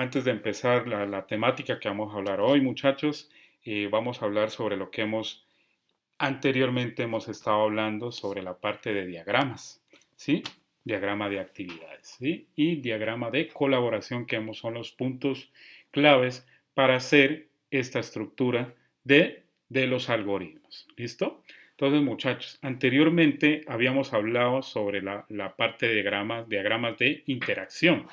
Antes de empezar la temática que vamos a hablar hoy, muchachos, vamos a hablar sobre lo que anteriormente hemos estado hablando sobre la parte de diagramas, ¿sí? Diagrama de actividades, ¿sí? Y diagrama de colaboración, que son los puntos claves para hacer esta estructura de los algoritmos, ¿listo? Entonces, muchachos, anteriormente habíamos hablado sobre la parte de diagramas de interacción,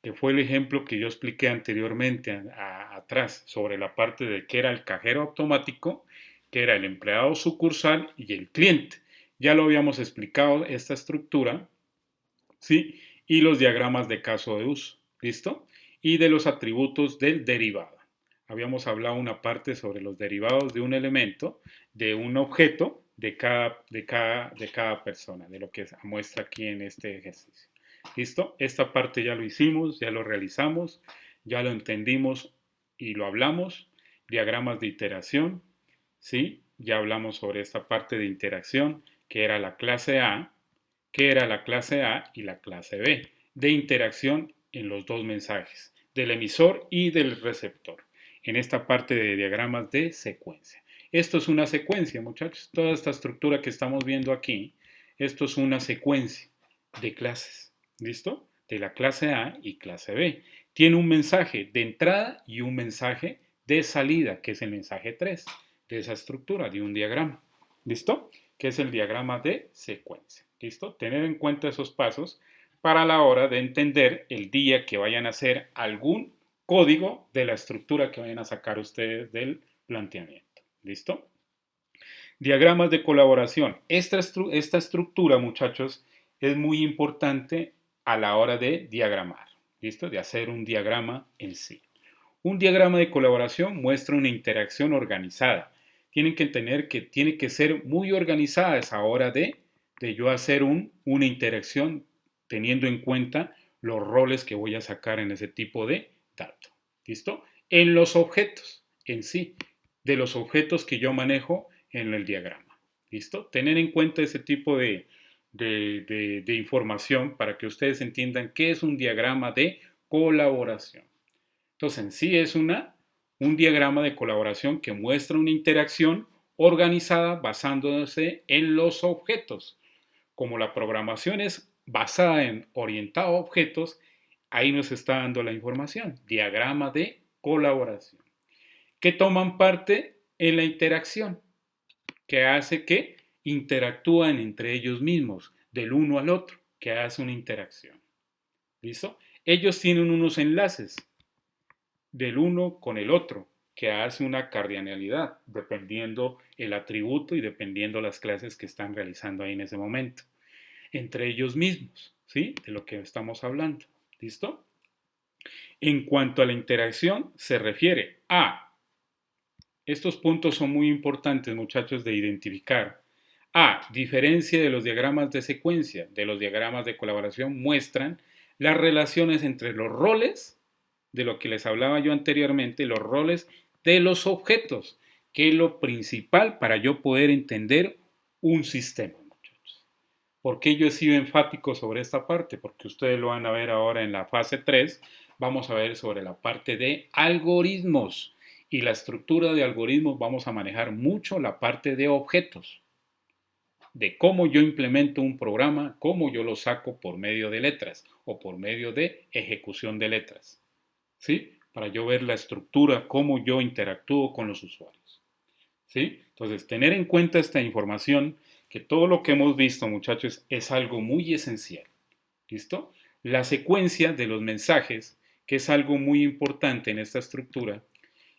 que fue el ejemplo que yo expliqué anteriormente atrás sobre la parte de qué era el cajero automático, que era el empleado sucursal y el cliente. Ya lo habíamos explicado esta estructura, ¿sí? Y los diagramas de caso de uso, ¿listo? Y de los atributos del derivado. Habíamos hablado una parte sobre los derivados de un elemento, de un objeto, de cada persona, de lo que muestra aquí en este ejercicio. ¿Listo? Esta parte ya lo hicimos, ya lo realizamos, ya lo entendimos y lo hablamos. Diagramas de iteración, ¿sí? Ya hablamos sobre esta parte de interacción, que era la clase A, y la clase B, de interacción en los dos mensajes, del emisor y del receptor, en esta parte de diagramas de secuencia. Esto es una secuencia, muchachos. Toda esta estructura que estamos viendo aquí, esto es una secuencia de clases. ¿Listo? De la clase A y clase B. Tiene un mensaje de entrada y un mensaje de salida, que es el mensaje 3 de esa estructura, de un diagrama. ¿Listo? Que es el diagrama de secuencia. ¿Listo? Tener en cuenta esos pasos para la hora de entender el día que vayan a hacer algún código de la estructura que vayan a sacar ustedes del planteamiento. ¿Listo? Diagramas de colaboración. Esta estructura, muchachos, es muy importante a la hora de diagramar. ¿Listo? De hacer un diagrama en sí. Un diagrama de colaboración muestra una interacción organizada. Tienen que entender que tiene que ser muy organizada a esa hora de yo hacer una interacción teniendo en cuenta los roles que voy a sacar en ese tipo de dato. ¿Listo? En los objetos en sí, de los objetos que yo manejo en el diagrama. ¿Listo? Tener en cuenta ese tipo de información para que ustedes entiendan qué es un diagrama de colaboración. Entonces, en sí es un diagrama de colaboración que muestra una interacción organizada basándose en los objetos. Como la programación es basada en orientado a objetos, ahí nos está dando la información. Diagrama de colaboración. Que toman parte en la interacción, que hace que interactúan entre ellos mismos, del uno al otro, que hace una interacción. ¿Listo? Ellos tienen unos enlaces del uno con el otro, que hace una cardinalidad, dependiendo el atributo y dependiendo las clases que están realizando ahí en ese momento, entre ellos mismos, ¿sí? De lo que estamos hablando. ¿Listo? En cuanto a la interacción, se refiere a, estos puntos son muy importantes, muchachos, de identificar. A, diferencia de los diagramas de secuencia, de los diagramas de colaboración, muestran las relaciones entre los roles, de lo que les hablaba yo anteriormente, los roles de los objetos, que es lo principal para yo poder entender un sistema, muchachos. ¿Por qué yo he sido enfático sobre esta parte? Porque ustedes lo van a ver ahora en la fase 3. Vamos a ver sobre la parte de algoritmos. Y la estructura de algoritmos vamos a manejar mucho la parte de objetos, de cómo yo implemento un programa, cómo yo lo saco por medio de letras o por medio de ejecución de letras, ¿sí? Para yo ver la estructura, cómo yo interactúo con los usuarios, ¿sí? Entonces, tener en cuenta esta información, que todo lo que hemos visto, muchachos, es algo muy esencial, ¿listo? La secuencia de los mensajes, que es algo muy importante en esta estructura,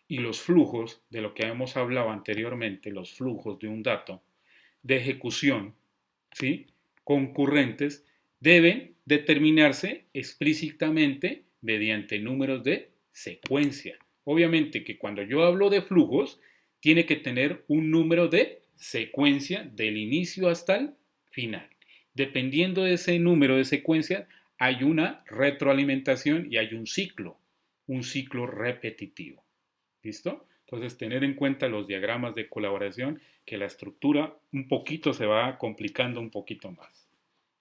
y los flujos, de lo que hemos hablado anteriormente, los flujos de un dato, de ejecución, ¿sí? Concurrentes, deben determinarse explícitamente mediante números de secuencia. Obviamente que cuando yo hablo de flujos, tiene que tener un número de secuencia del inicio hasta el final. Dependiendo de ese número de secuencia, hay una retroalimentación y hay un ciclo repetitivo. ¿Listo? Entonces, tener en cuenta los diagramas de colaboración, que la estructura un poquito se va complicando un poquito más.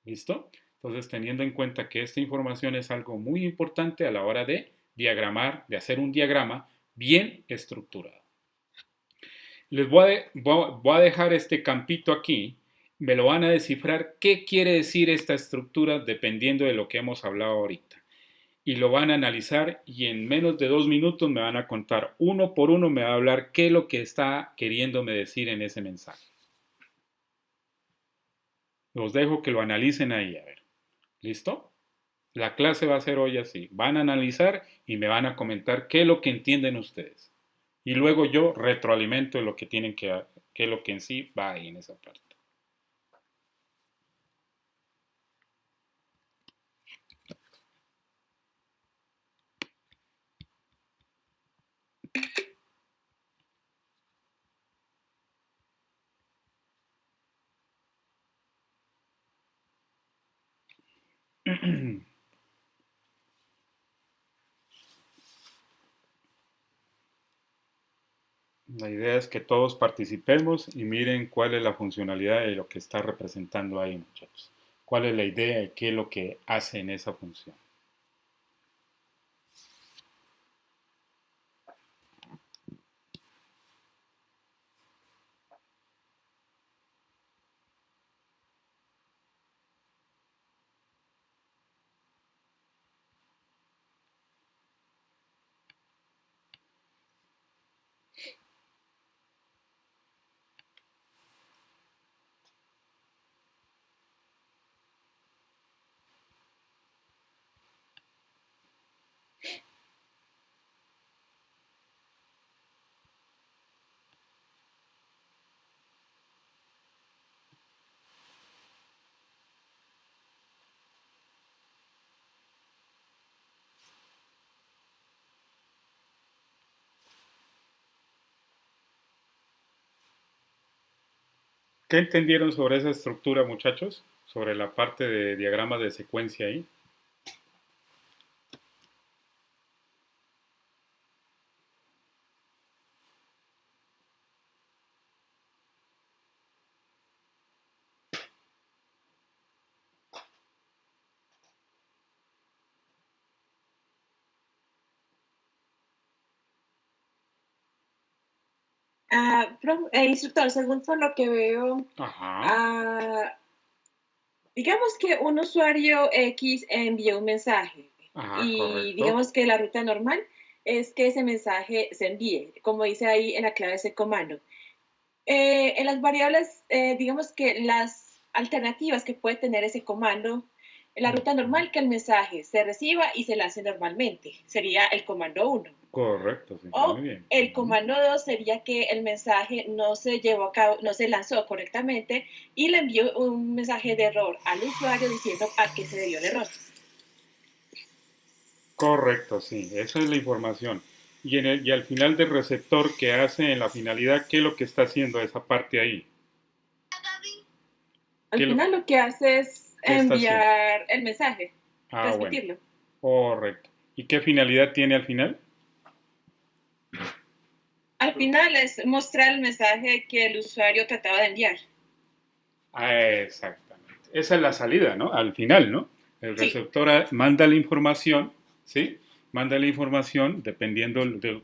¿Listo? Entonces, teniendo en cuenta que esta información es algo muy importante a la hora de diagramar, de hacer un diagrama bien estructurado. Les voy a dejar este campito aquí, me lo van a descifrar qué quiere decir esta estructura dependiendo de lo que hemos hablado ahorita. Y lo van a analizar y en menos de 2 minutos me van a contar uno por uno, me va a hablar qué es lo que está queriéndome decir en ese mensaje. Los dejo que lo analicen ahí, a ver. ¿Listo? La clase va a ser hoy así. Van a analizar y me van a comentar qué es lo que entienden ustedes. Y luego yo retroalimento lo que tienen qué es lo que en sí va ahí en esa parte. La idea es que todos participemos y miren cuál es la funcionalidad de lo que está representando ahí, muchachos. ¿Cuál es la idea y qué es lo que hace en esa función? ¿Qué entendieron sobre esa estructura, muchachos? Sobre la parte de diagramas de secuencia ahí. Instructor, según por lo que veo, Ajá, ah, digamos que un usuario X envía un mensaje ajá, y correcto. digamos que la ruta normal es que ese mensaje se envíe, como dice ahí en la clave de ese comando. En las variables, digamos que las alternativas que puede tener ese comando, la ruta Ujú. normal que el mensaje se reciba y se lance normalmente, sería el comando 1. Correcto, sí, muy O bien. el Ujú. comando 2 sería que el mensaje no se llevó a cabo, no se lanzó correctamente y le envió un mensaje de error al usuario diciendo a qué se debió el error. Correcto, sí, esa es la información. Y al final del receptor que hace en la finalidad, ¿qué es lo que está haciendo esa parte ahí? ¿Qué Al es lo final lo que hace es que está haciendo? enviar el mensaje, Ah, bueno, transmitirlo. correcto. ¿Y qué finalidad tiene al final? Al final es mostrar el mensaje que el usuario trataba de enviar. Ah, exactamente. Esa es la salida, ¿no? Al final, ¿no? El Sí, receptor manda la información, ¿sí? Manda la información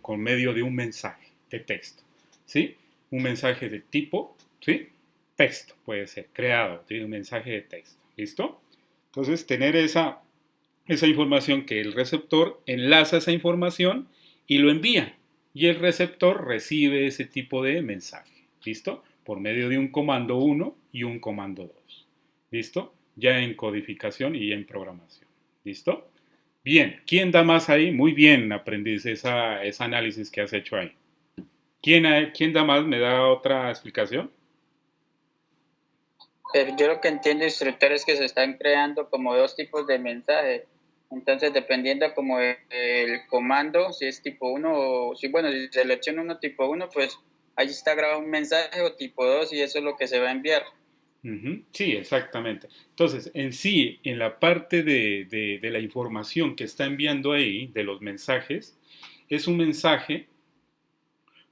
con medio de un mensaje de texto, ¿sí? Un mensaje de tipo, ¿sí? Texto puede ser creado, de un mensaje de texto, ¿listo? Entonces, tener esa información que el receptor enlaza esa información y lo envía. Y el receptor recibe ese tipo de mensaje. ¿Listo? Por medio de un comando 1 y un comando 2. ¿Listo? Ya en codificación y en programación. ¿Listo? Bien, ¿quién da más ahí? Muy bien, aprendiz, ese análisis que has hecho ahí. ¿Quién da más? ¿Me da otra explicación? Pero yo lo que entiendo, instructor, es que se están creando como dos tipos de mensajes. Entonces, dependiendo como el comando, si es tipo uno o si, bueno, si selecciono uno tipo uno, pues ahí está grabado un mensaje o tipo 2 y eso es lo que se va a enviar. Ujú, sí, exactamente. Entonces, en sí, en la parte de la información que está enviando ahí, de los mensajes, es un mensaje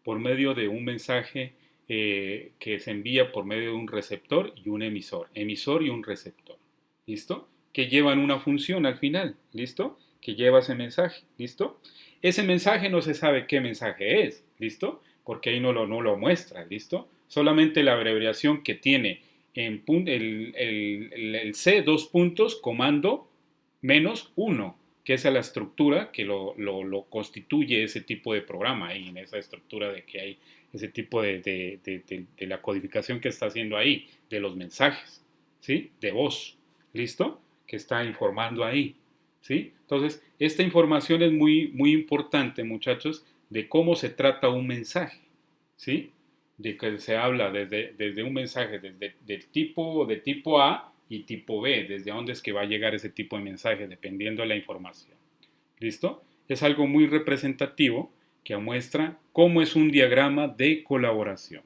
por medio de un mensaje que se envía por medio de un receptor y un emisor y un receptor. ¿Listo? Que llevan una función al final. ¿Listo? que lleva ese mensaje, ¿listo? Ese mensaje no se sabe qué mensaje es, ¿listo? Porque ahí no lo muestra, ¿listo? Solamente la abreviación que tiene en el C, dos puntos, comando menos 1, que es la estructura que lo constituye ese tipo de programa ahí, en esa estructura de que hay ese tipo de la codificación que está haciendo ahí, de los mensajes, ¿sí? De voz, ¿listo? Que está informando ahí, ¿sí? Entonces, esta información es muy, muy importante, muchachos, de cómo se trata un mensaje, ¿sí? De que se habla desde un mensaje de tipo A y tipo B, desde dónde es que va a llegar ese tipo de mensaje, dependiendo de la información. ¿Listo? Es algo muy representativo que muestra cómo es un diagrama de colaboración.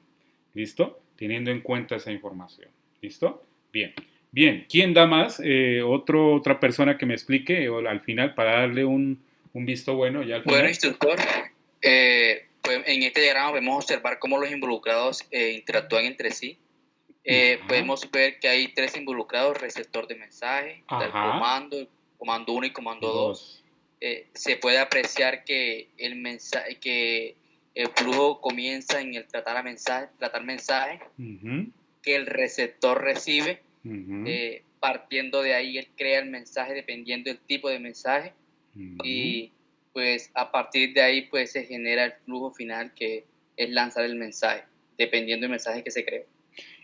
¿Listo? Teniendo en cuenta esa información. ¿Listo? Bien. Bien, ¿quién da más? Otra persona que me explique al final para darle un visto bueno ya al final. Bueno, instructor, pues en este diagrama podemos observar cómo los involucrados interactúan entre sí. Podemos ver que hay 3 involucrados: receptor de mensaje, está el comando 1 y comando 2. Se puede apreciar que el flujo comienza en el tratar mensaje, que el receptor recibe, partiendo de ahí él crea el mensaje dependiendo del tipo de mensaje, y pues a partir de ahí pues se genera el flujo final, que es lanzar el mensaje, dependiendo del mensaje que se cree.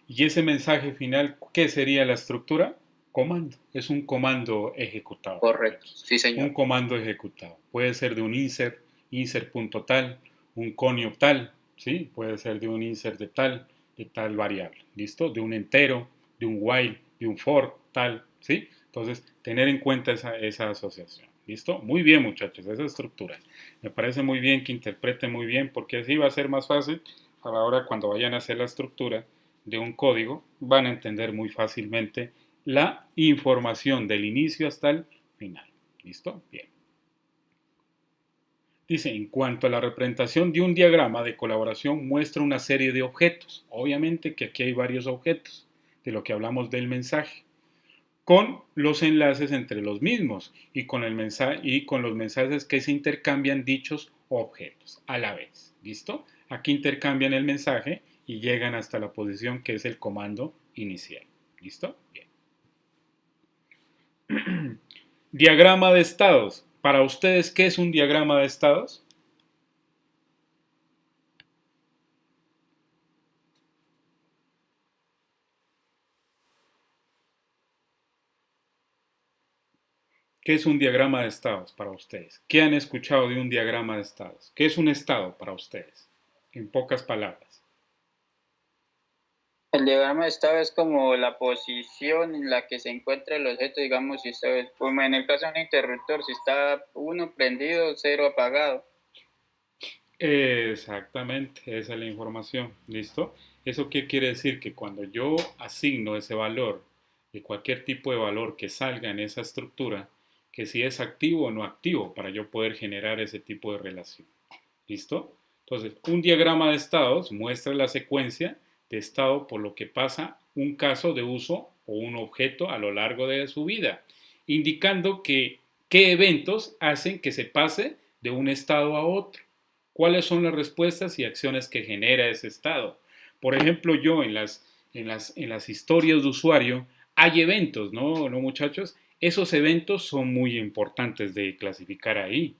¿Y ese mensaje final qué sería la estructura? Comando. Es un comando ejecutado. Correcto, sí señor. Un comando ejecutado. Puede ser de un insert.tal, un conio tal, ¿sí? Puede ser de un insert de tal variable, ¿listo? De un entero, de un while, de un for, tal, ¿sí? Entonces, tener en cuenta esa asociación, ¿listo? Muy bien, muchachos, esa estructura. Me parece muy bien que interpreten muy bien, porque así va a ser más fácil a la hora cuando vayan a hacer la estructura de un código, van a entender muy fácilmente la información del inicio hasta el final. ¿Listo? Bien. Dice, en cuanto a la representación de un diagrama de colaboración, muestra una serie de objetos. Obviamente que aquí hay varios objetos, de lo que hablamos del mensaje, con los enlaces entre los mismos y con los mensajes que se intercambian dichos objetos a la vez. ¿Listo? Aquí intercambian el mensaje y llegan hasta la posición que es el comando inicial. ¿Listo? Bien. Diagrama de estados. Para ustedes, ¿qué es un diagrama de estados? ¿Qué es un diagrama de estados para ustedes? ¿Qué han escuchado de un diagrama de estados? ¿Qué es un estado para ustedes? En pocas palabras. El diagrama de estado es como la posición en la que se encuentra el objeto, digamos, si está, como en el caso de un interruptor, si está 1 prendido, 0 apagado. Exactamente, esa es la información, ¿listo? ¿Eso qué quiere decir? Que cuando yo asigno ese valor, de cualquier tipo de valor que salga en esa estructura, que si es activo o no activo, para yo poder generar ese tipo de relación, ¿listo? Entonces, un diagrama de estados muestra la secuencia de estado por lo que pasa un caso de uso o un objeto a lo largo de su vida, indicando qué eventos hacen que se pase de un estado a otro. ¿Cuáles son las respuestas y acciones que genera ese estado? Por ejemplo, yo en las historias de usuario hay eventos, ¿no muchachos? Esos eventos son muy importantes de clasificar ahí,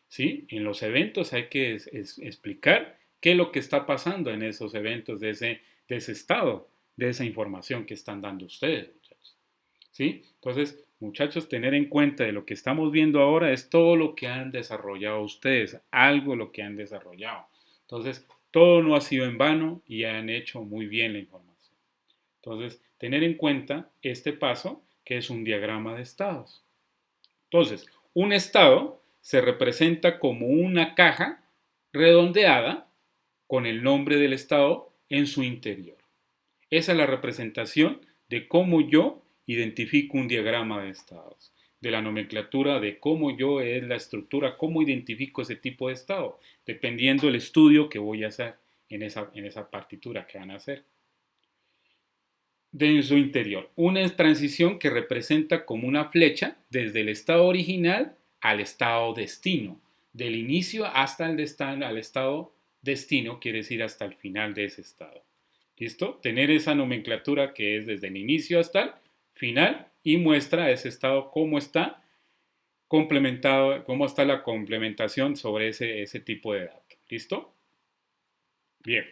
¿sí? En los eventos hay que explicar qué es lo que está pasando en esos eventos de ese estado, de esa información que están dando ustedes, muchachos, ¿sí? Entonces, muchachos, tener en cuenta de lo que estamos viendo ahora es todo lo que han desarrollado ustedes, algo lo que han desarrollado. Entonces, todo no ha sido en vano y han hecho muy bien la información. Entonces, tener en cuenta este paso que es un diagrama de estados. Entonces, un estado se representa como una caja redondeada con el nombre del estado en su interior. Esa es la representación de cómo yo identifico un diagrama de estados, de la nomenclatura de cómo yo es la estructura, cómo identifico ese tipo de estado, dependiendo del estudio que voy a hacer en esa partitura que van a hacer. De su interior, una transición que representa como una flecha desde el estado original al estado destino. Del inicio hasta el al estado destino quiere decir hasta el final de ese estado. ¿Listo? Tener esa nomenclatura que es desde el inicio hasta el final y muestra ese estado cómo está complementado, cómo está la complementación sobre ese tipo de datos. ¿Listo? Bien.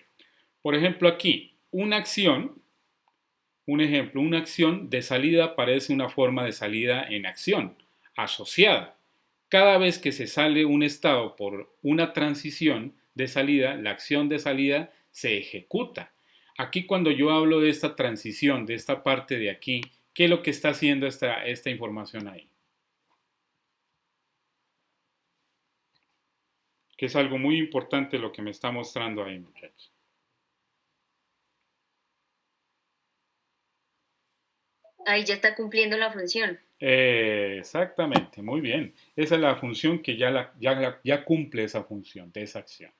Por ejemplo, aquí, una acción, un ejemplo, una acción de salida parece una forma de salida en acción, asociada. Cada vez que se sale un estado por una transición de salida, la acción de salida se ejecuta. Aquí cuando yo hablo de esta transición, de esta parte de aquí, ¿qué es lo que está haciendo esta información ahí? Que es algo muy importante lo que me está mostrando ahí, muchachos. Ahí ya está cumpliendo la función. Exactamente, muy bien. Esa es la función que ya cumple esa función de esa acción.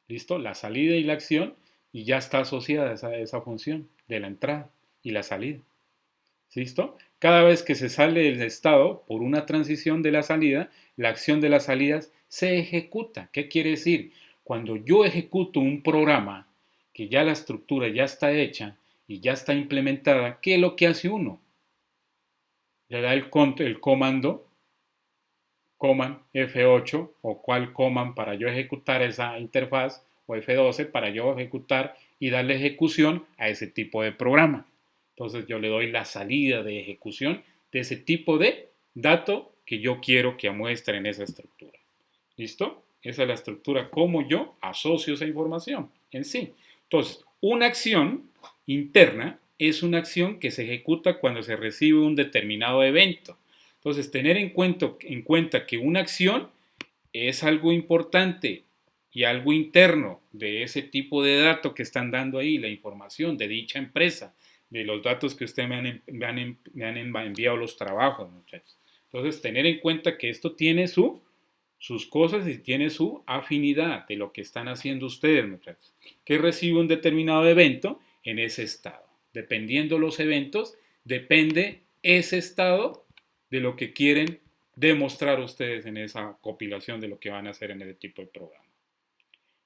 ¿Listo? La salida y la acción y ya está asociada esa función de la entrada y la salida. ¿Listo? Cada vez que se sale del estado por una transición de la salida, la acción de las salidas se ejecuta. ¿Qué quiere decir? Cuando yo ejecuto un programa que ya la estructura ya está hecha y ya está implementada, ¿qué es lo que hace uno? Le da el comando command F8 o cual command para yo ejecutar esa interfaz o F12 para yo ejecutar y darle ejecución a ese tipo de programa. Entonces yo le doy la salida de ejecución de ese tipo de dato que yo quiero que muestre en esa estructura. ¿Listo? Esa es la estructura, cómo yo asocio esa información en sí. Entonces, una acción interna es una acción que se ejecuta cuando se recibe un determinado evento. Entonces, tener en cuenta que una acción es algo importante y algo interno de ese tipo de datos que están dando ahí, la información de dicha empresa, de los datos que ustedes me han enviado los trabajos, muchachos. Entonces, tener en cuenta que esto tiene sus cosas y tiene su afinidad de lo que están haciendo ustedes, muchachos, que recibe un determinado evento en ese estado. Dependiendo los eventos, depende ese estado de lo que quieren demostrar ustedes en esa compilación de lo que van a hacer en ese tipo de programa.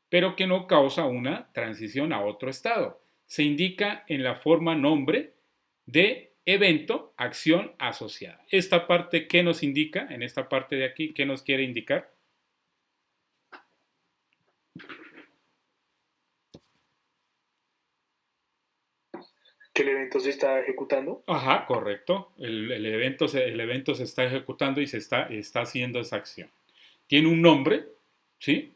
Pero que no causa una transición a otro estado. Se indica en la forma nombre de evento, acción asociada. Esta parte, ¿qué nos indica? En esta parte de aquí, ¿qué nos quiere indicar? ¿Que el evento se está ejecutando? Ajá, correcto. El evento se está ejecutando y se está haciendo esa acción. Tiene un nombre, ¿sí?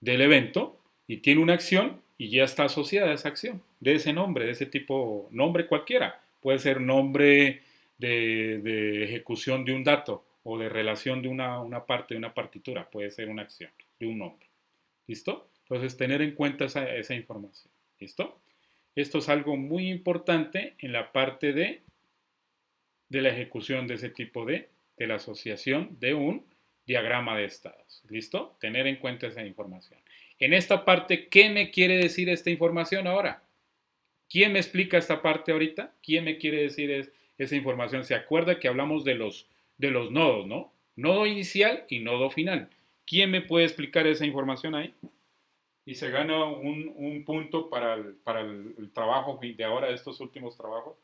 Del evento y tiene una acción y ya está asociada a esa acción, de ese nombre, de ese tipo, nombre cualquiera. Puede ser nombre de ejecución de un dato o de relación de una parte de una partitura. Puede ser una acción de un nombre. ¿Listo? Entonces, tener en cuenta esa información. ¿Listo? Esto es algo muy importante en la parte de la ejecución de ese tipo de la asociación de un diagrama de estados. ¿Listo? Tener en cuenta esa información. En esta parte, ¿qué me quiere decir esta información ahora? ¿Quién me explica esta parte ahorita? ¿Quién me quiere decir esa información? ¿Se acuerda que hablamos de los nodos, ¿no? Nodo inicial y nodo final. ¿Quién me puede explicar esa información ahí? Y se gana un punto para el trabajo de ahora, de estos últimos trabajos.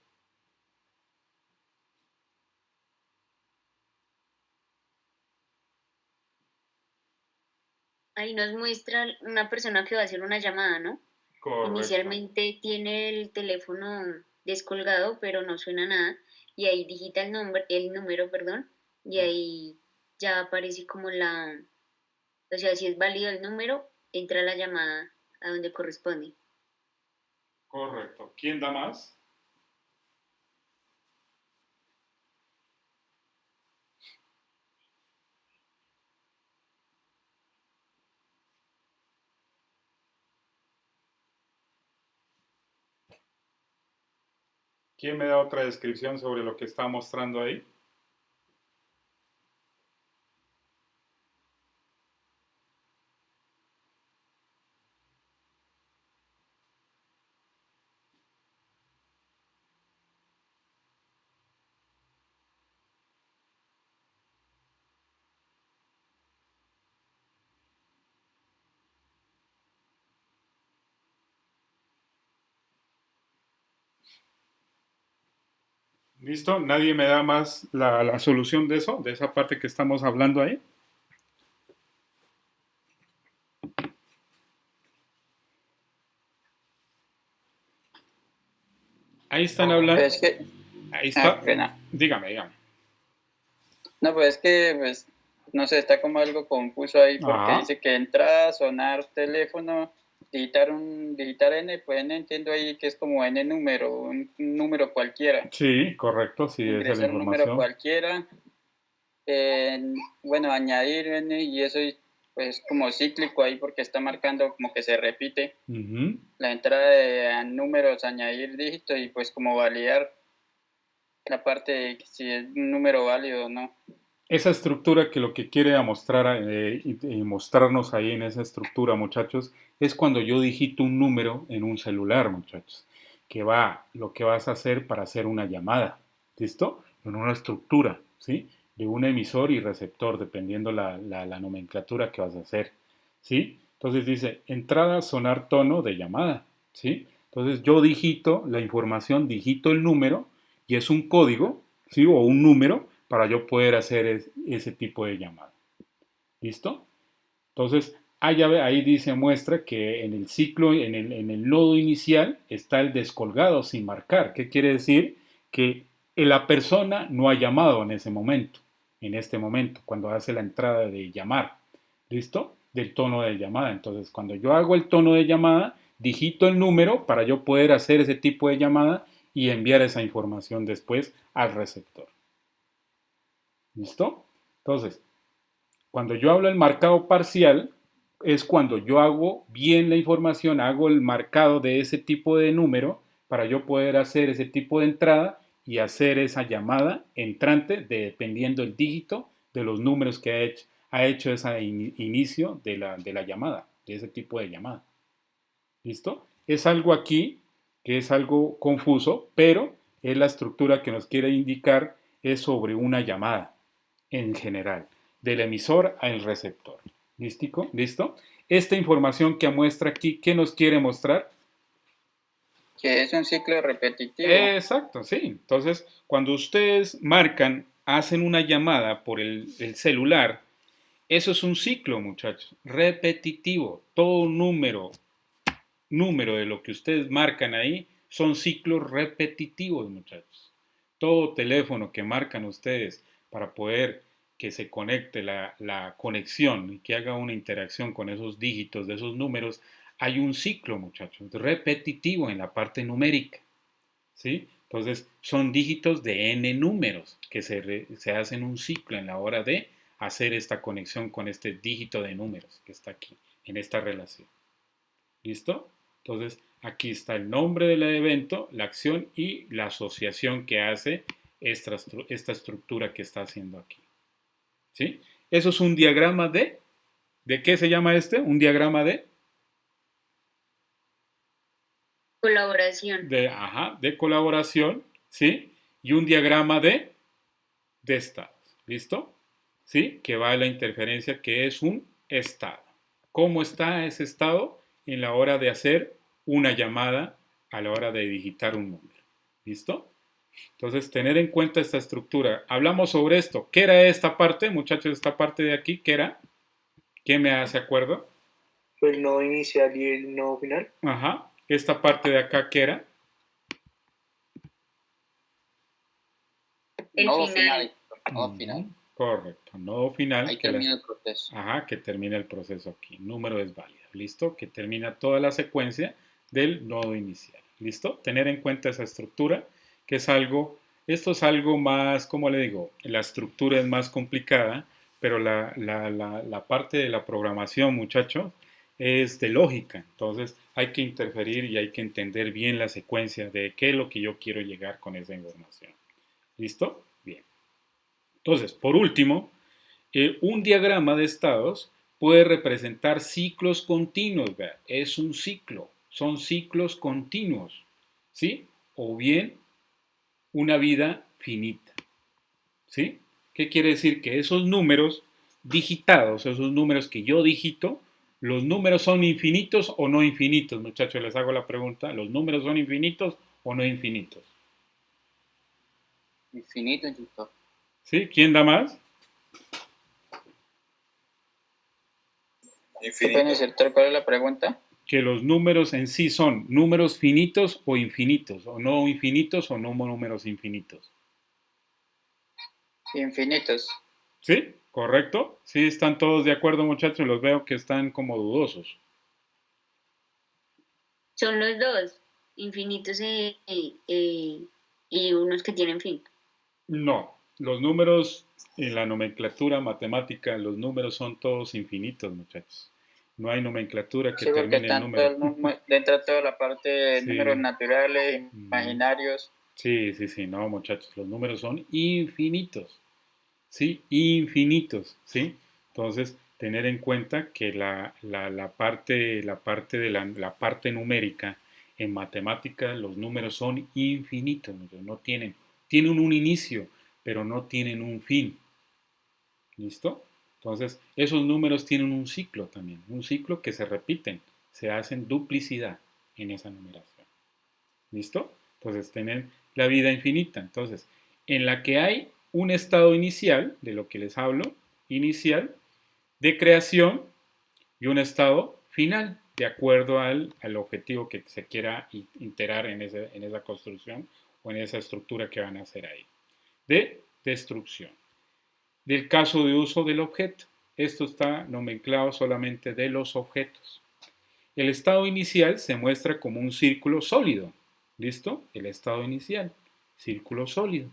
Ahí nos muestra una persona que va a hacer una llamada, ¿no? Correcto. Inicialmente tiene el teléfono descolgado, pero no suena nada. Y ahí digita el número, perdón, y ahí ya aparece como o sea, si es válido el número, entra la llamada a donde corresponde. Correcto. ¿Quién da más? ¿Quién me da otra descripción sobre lo que está mostrando ahí? ¿Listo? ¿Nadie me da más la solución de eso, de esa parte que estamos hablando ahí? Ahí están hablando. Es que, Ahí está. pena. Dígame. No, pues es que, pues, no sé, está como algo confuso ahí porque Ajá. dice que entra, sonar teléfono, digitar N, pues N entiendo ahí que es como N número, un número cualquiera. Sí, correcto, sí, esa es la Ingresar un número información. cualquiera, bueno, añadir N y eso pues como cíclico ahí porque está marcando como que se repite Ujú. la entrada de números, añadir dígitos y pues como validar la parte de si es un número válido o no. Esa estructura que lo que quiere mostrar, y mostrarnos ahí en esa estructura, muchachos, es cuando yo digito un número en un celular, muchachos, lo que vas a hacer para hacer una llamada, ¿listo? En una estructura, ¿sí? De un emisor y receptor, dependiendo la nomenclatura que vas a hacer, ¿sí? Entonces dice, entrada, sonar, tono de llamada, ¿sí? Entonces yo digito la información, digito el número y es un código, ¿sí? O un número para yo poder hacer ese tipo de llamada. ¿Listo? Entonces, ahí dice, muestra que en el ciclo, en el nodo inicial, está el descolgado sin marcar. ¿Qué quiere decir? Que la persona no ha llamado en este momento, cuando hace la entrada de llamar. ¿Listo? Del tono de llamada. Entonces, cuando yo hago el tono de llamada, digito el número para yo poder hacer ese tipo de llamada y enviar esa información después al receptor. ¿Listo? Entonces, cuando yo hablo del marcado parcial, es cuando yo hago bien la información, hago el marcado de ese tipo de número para yo poder hacer ese tipo de entrada y hacer esa llamada entrante dependiendo el dígito de los números que ha hecho ese inicio de la llamada, de ese tipo de llamada. ¿Listo? Es algo aquí que es algo confuso, pero es la estructura que nos quiere indicar es sobre una llamada en general, del emisor al receptor. ¿Listo? ¿Listo? Esta información que muestra aquí, ¿qué nos quiere mostrar? Que es un ciclo repetitivo. Exacto, sí. Entonces, cuando ustedes hacen una llamada por el celular, eso es un ciclo, muchachos, repetitivo. Todo número de lo que ustedes marcan ahí son ciclos repetitivos, muchachos. Todo teléfono que marcan ustedes para poder que se conecte la conexión y que haga una interacción con esos dígitos de esos números, hay un ciclo, muchachos, repetitivo en la parte numérica. ¿Sí? Entonces, son dígitos de n números que se hacen un ciclo en la hora de hacer esta conexión con este dígito de números que está aquí, en esta relación. ¿Listo? Entonces, aquí está el nombre del evento, la acción y la asociación que hace esta estructura que está haciendo aquí. ¿Sí? Eso es un diagrama ¿de qué se llama este? Un diagrama de colaboración. De colaboración, ¿sí? Y un diagrama de estados. ¿Listo? ¿Sí? Que va a la interferencia que es un estado. ¿Cómo está ese estado en la hora de hacer una llamada a la hora de digitar un número? ¿Listo? Entonces, tener en cuenta esta estructura. Hablamos sobre esto. ¿Qué era esta parte, muchachos? Esta parte de aquí, ¿qué era? ¿Qué me hace acuerdo? El nodo inicial y el nodo final. Ajá. Esta parte de acá, ¿qué era? El Nodo final. Nodo final. Correcto. Nodo final. Ahí termina el proceso. Ajá, que termina el proceso aquí. Número es válido. ¿Listo? Que termina toda la secuencia del nodo inicial. ¿Listo? Tener en cuenta esa estructura, que es algo, esto es algo más, como le digo, la estructura es más complicada, pero la parte de la programación, muchachos, es de lógica. Entonces hay que interferir y hay que entender bien la secuencia de qué es lo que yo quiero llegar con esa información. ¿Listo? Bien. Entonces, por último, un diagrama de estados puede representar ciclos continuos, ¿verdad? Es un ciclo, son ciclos continuos, ¿sí? O bien una vida finita, ¿sí? ¿Qué quiere decir? Que esos números digitados, esos números que yo digito, los números son infinitos o no infinitos, muchachos, les hago la pregunta, ¿los números son infinitos o no infinitos? Infinito, infinito. ¿Sí? ¿Quién da más? Infinito. ¿Cuál es la pregunta? Que los números en sí son números finitos o infinitos, o no infinitos o no números infinitos. Infinitos. ¿Sí? ¿Correcto? Sí, están todos de acuerdo, muchachos. Los veo que están como dudosos. Son los dos, infinitos y unos que tienen fin. No, los números en la nomenclatura matemática, los números son todos infinitos, muchachos. No hay nomenclatura que Sí, porque termine en número. dentro de toda la parte de Sí. números naturales, imaginarios. Sí, no, muchachos, los números son infinitos. ¿Sí? Infinitos, ¿sí? Entonces, tener en cuenta que la parte numérica en matemáticas, los números son infinitos, no tienen un inicio, pero no tienen un fin. ¿Listo? Entonces, esos números tienen un ciclo también, un ciclo que se repiten, se hacen duplicidad en esa numeración. ¿Listo? Entonces, tener la vida infinita. Entonces, en la que hay un estado inicial, de lo que les hablo, inicial, de creación, y un estado final, de acuerdo al objetivo que se quiera integrar en esa construcción o en esa estructura que van a hacer ahí. De destrucción. Del caso de uso del objeto. Esto está nomenclado solamente de los objetos. El estado inicial se muestra como un círculo sólido. ¿Listo? El estado inicial, círculo sólido.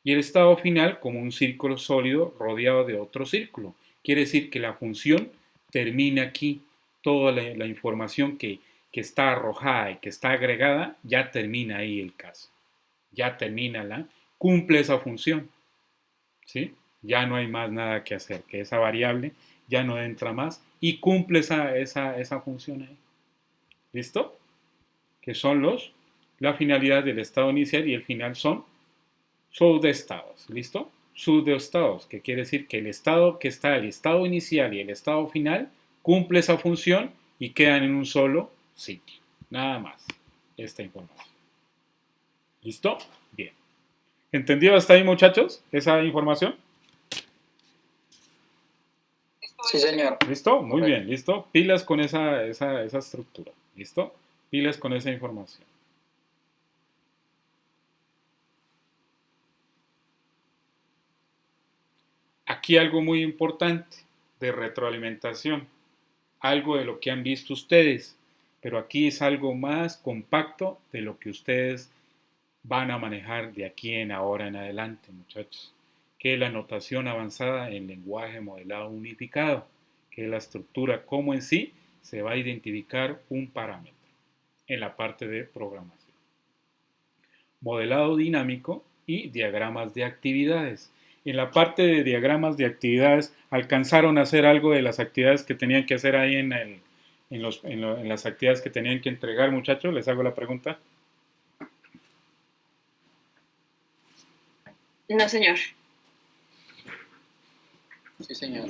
Y el estado final como un círculo sólido rodeado de otro círculo. Quiere decir que la función termina aquí. Toda la información que está arrojada y que está agregada, ya termina ahí el caso. Ya termina cumple esa función. ¿Sí? Ya no hay más nada que hacer, que esa variable ya no entra más y cumple esa función ahí. ¿Listo? Que son la finalidad del estado inicial y el final son subestados. ¿Listo? Subestados, que quiere decir que el estado que está, el estado inicial y el estado final, cumple esa función y quedan en un solo sitio. Nada más esta información. ¿Listo? Bien. ¿Entendido hasta ahí, muchachos, esa información? Sí, señor. ¿Listo? Muy bien, ¿listo? Pilas con esa estructura. ¿Listo? Pilas con esa información. Aquí algo muy importante de retroalimentación. Algo de lo que han visto ustedes. Pero aquí es algo más compacto de lo que ustedes van a manejar de aquí en ahora en adelante, muchachos. Que es la notación avanzada en lenguaje modelado unificado. Que es la estructura como en sí se va a identificar un parámetro en la parte de programación. Modelado dinámico y diagramas de actividades. En la parte de diagramas de actividades, ¿alcanzaron a hacer algo de las actividades que tenían que hacer ahí en las actividades que tenían que entregar, muchachos? Les hago la pregunta. No, señor. Sí, señor.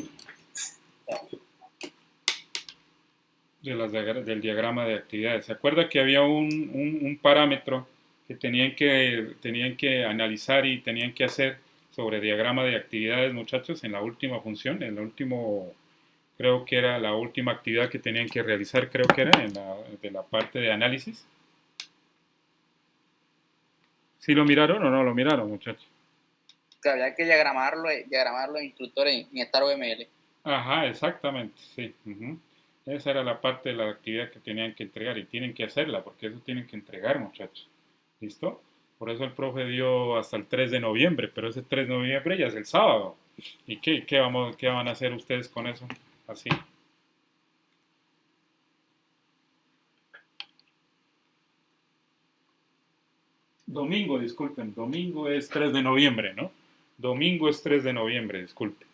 Del diagrama de actividades. ¿Se acuerda que había un parámetro que tenían que analizar y tenían que hacer sobre diagrama de actividades, muchachos, en la última función, en el último, creo que era la última actividad que tenían que realizar, creo que era de la parte de análisis? ¿Sí lo miraron o no lo miraron, muchachos? Que había que diagramarlo en instructor en StarOML. Ajá, exactamente, sí. Esa era la parte de la actividad que tenían que entregar y tienen que hacerla porque eso tienen que entregar, muchachos. ¿Listo? Por eso el profe dio hasta el 3 de noviembre, pero ese 3 de noviembre ya es el sábado. ¿Y qué van a hacer ustedes con eso? Así. Domingo, disculpen. Domingo es 3 de noviembre, ¿no? Domingo es 3 de noviembre, disculpen.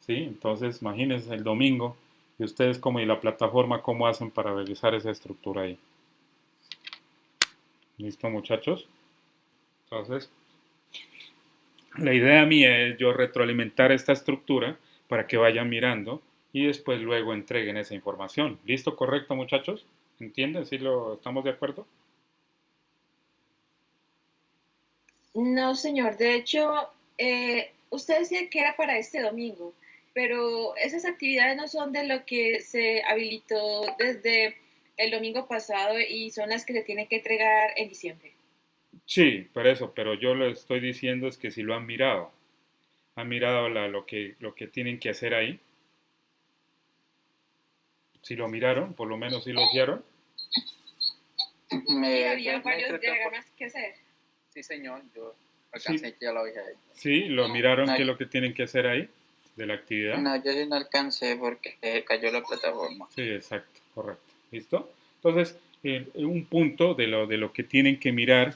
¿Sí? Entonces, imagínense el domingo y ustedes y la plataforma, ¿cómo hacen para realizar esa estructura ahí? ¿Listo, muchachos? Entonces, la idea mía es yo retroalimentar esta estructura para que vayan mirando y después luego entreguen esa información. ¿Listo? ¿Correcto, muchachos? ¿Entienden? ¿Sí estamos de acuerdo? No, señor. De hecho, usted decía que era para este domingo, pero esas actividades no son de lo que se habilitó desde el domingo pasado y son las que se tienen que entregar en diciembre. Sí, por eso, pero yo lo estoy diciendo es que si lo han mirado lo que tienen que hacer ahí, si lo miraron, por lo menos si lo guiaron. Sí, había varios diagramas que hacer. Sí, señor, yo alcancé, ya lo dije ahí. Sí, lo miraron, qué es lo que tienen que hacer ahí de la actividad. No, yo sí no alcancé porque cayó la plataforma. Sí, exacto, correcto. ¿Listo? Entonces, un punto de lo que tienen que mirar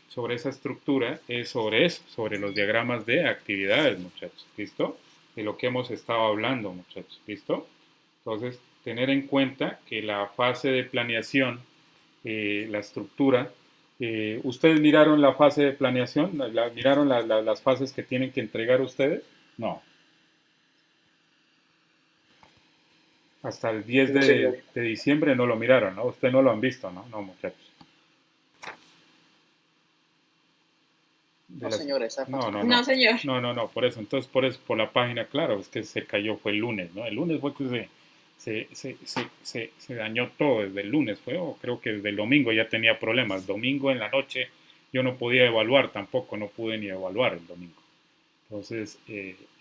sobre esa estructura es sobre eso, sobre los diagramas de actividades, muchachos. ¿Listo? De lo que hemos estado hablando, muchachos. ¿Listo? Entonces, tener en cuenta que la fase de planeación, la estructura, ¿ustedes miraron la fase de planeación? ¿Miraron las fases que tienen que entregar ustedes? No. Hasta el 10 de diciembre no lo miraron, ¿no? Ustedes no lo han visto, ¿no? No, muchachos. No, señor, esa fase. No, señor. No, por eso. Entonces, por la página, claro, es que se cayó, fue el lunes, ¿no? El lunes fue que se dañó todo desde el lunes, o creo que desde el domingo ya tenía problemas. Domingo en la noche yo no podía evaluar tampoco, no pude ni evaluar el domingo. Entonces,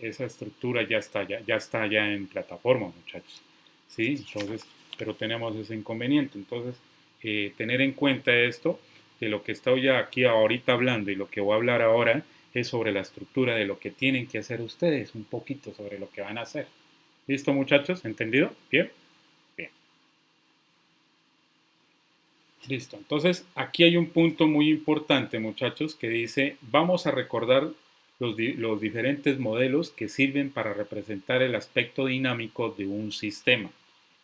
esa estructura ya está ya en plataforma, muchachos. ¿Sí? Entonces, pero tenemos ese inconveniente. Entonces, tener en cuenta esto, de lo que estoy ya aquí ahorita hablando y lo que voy a hablar ahora es sobre la estructura de lo que tienen que hacer ustedes, un poquito sobre lo que van a hacer. ¿Listo, muchachos? ¿Entendido? ¿Bien? Bien. Listo. Entonces, aquí hay un punto muy importante, muchachos, que dice, vamos a recordar los diferentes modelos que sirven para representar el aspecto dinámico de un sistema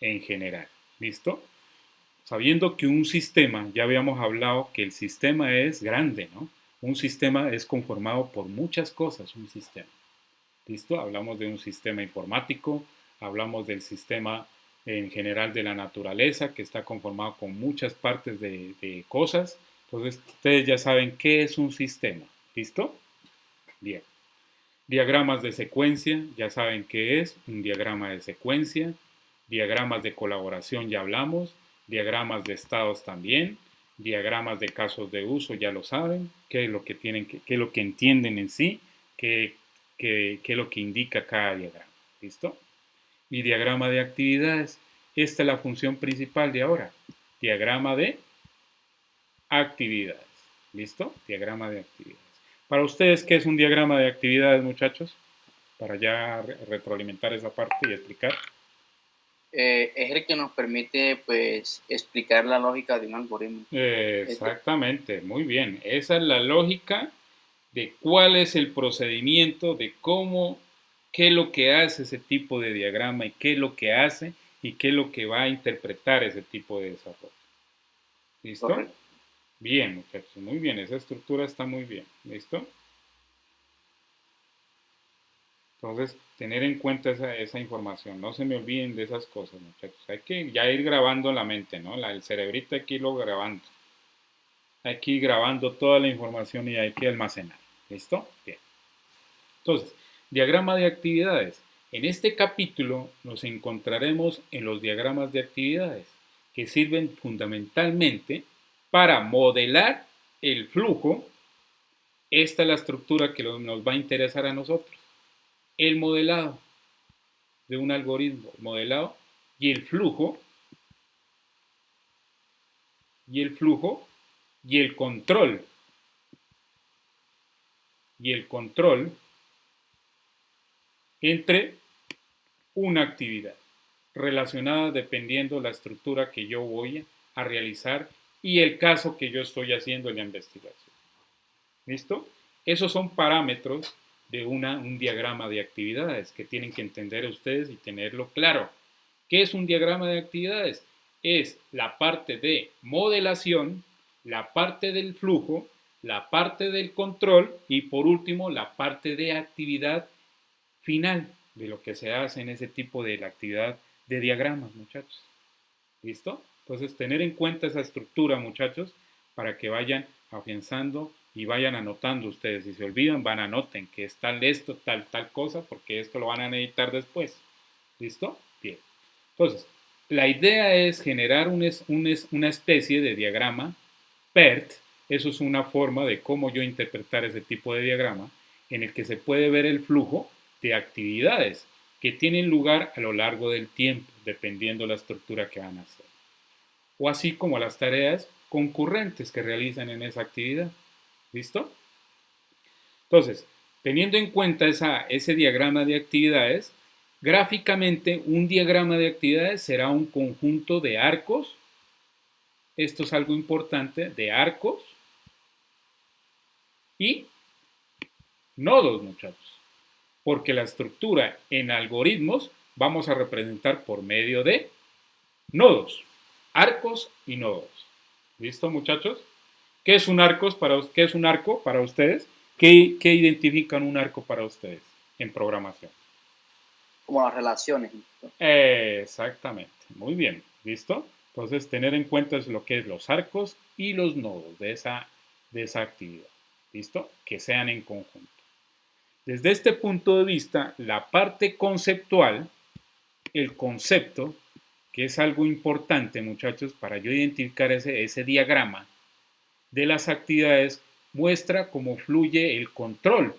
en general. ¿Listo? Sabiendo que un sistema, ya habíamos hablado que el sistema es grande, ¿no? Un sistema es conformado por muchas cosas, un sistema. ¿Listo? Hablamos de un sistema informático, hablamos del sistema en general de la naturaleza, que está conformado con muchas partes de cosas. Entonces, ustedes ya saben qué es un sistema. ¿Listo? Bien. Diagramas de secuencia, ya saben qué es un diagrama de secuencia. Diagramas de colaboración, ya hablamos. Diagramas de estados también. Diagramas de casos de uso, ya lo saben. Qué es lo que tienen, qué es lo que entienden en sí, qué es lo que indica cada diagrama. ¿Listo? Y diagrama de actividades. Esta es la función principal de ahora. Diagrama de actividades. ¿Listo? Diagrama de actividades. Para ustedes, ¿qué es un diagrama de actividades, muchachos? Para ya retroalimentar esa parte y explicar. Es el que nos permite, pues, explicar la lógica de un algoritmo. Exactamente, muy bien. Esa es la lógica de cuál es el procedimiento, de cómo, qué es lo que hace ese tipo de diagrama y qué es lo que hace y qué es lo que va a interpretar ese tipo de desarrollo. ¿Listo? Correcto. Bien, muchachos, muy bien. Esa estructura está muy bien. ¿Listo? Entonces, tener en cuenta esa información. No se me olviden de esas cosas, muchachos. Hay que ya ir grabando la mente, ¿no? El cerebrito hay que irlo grabando. Hay que ir grabando toda la información y hay que almacenar. ¿Listo? Bien. Entonces, diagrama de actividades. En este capítulo nos encontraremos en los diagramas de actividades, que sirven fundamentalmente para modelar el flujo. Esta es la estructura que nos va a interesar a nosotros. El modelado de un algoritmo, el modelado y el flujo y el control entre una actividad relacionada dependiendo la estructura que yo voy a realizar y el caso que yo estoy haciendo en la investigación. ¿Listo? Esos son parámetros de un diagrama de actividades que tienen que entender ustedes y tenerlo claro. ¿Qué es un diagrama de actividades? Es la parte de modelación, la parte del flujo, la parte del control y por último la parte de actividad final de lo que se hace en ese tipo de la actividad de diagramas, muchachos. ¿Listo? Entonces, tener en cuenta esa estructura, muchachos, para que vayan afianzando y vayan anotando ustedes. Si se olvidan, van a anoten que es tal esto, tal cosa, porque esto lo van a necesitar después. ¿Listo? Bien. Entonces, la idea es generar una especie de diagrama PERT. Eso es una forma de cómo yo interpretar ese tipo de diagrama en el que se puede ver el flujo de actividades que tienen lugar a lo largo del tiempo, dependiendo la estructura que van a hacer. O así como las tareas concurrentes que realizan en esa actividad. ¿Listo? Entonces, teniendo en cuenta ese diagrama de actividades, gráficamente un diagrama de actividades será un conjunto de arcos. Esto es algo importante, de arcos y nodos, muchachos. Porque la estructura en algoritmos vamos a representar por medio de nodos, arcos y nodos. ¿Listo, muchachos? ¿Qué es un arco para ustedes? ¿Qué identifican un arco para ustedes en programación? Como las relaciones. Exactamente. Muy bien. ¿Listo? Entonces, tener en cuenta es lo que es los arcos y los nodos de esa actividad. ¿Listo? Que sean en conjunto. Desde este punto de vista, la parte conceptual, el concepto, que es algo importante, muchachos, para yo identificar ese diagrama de las actividades, muestra cómo fluye el control.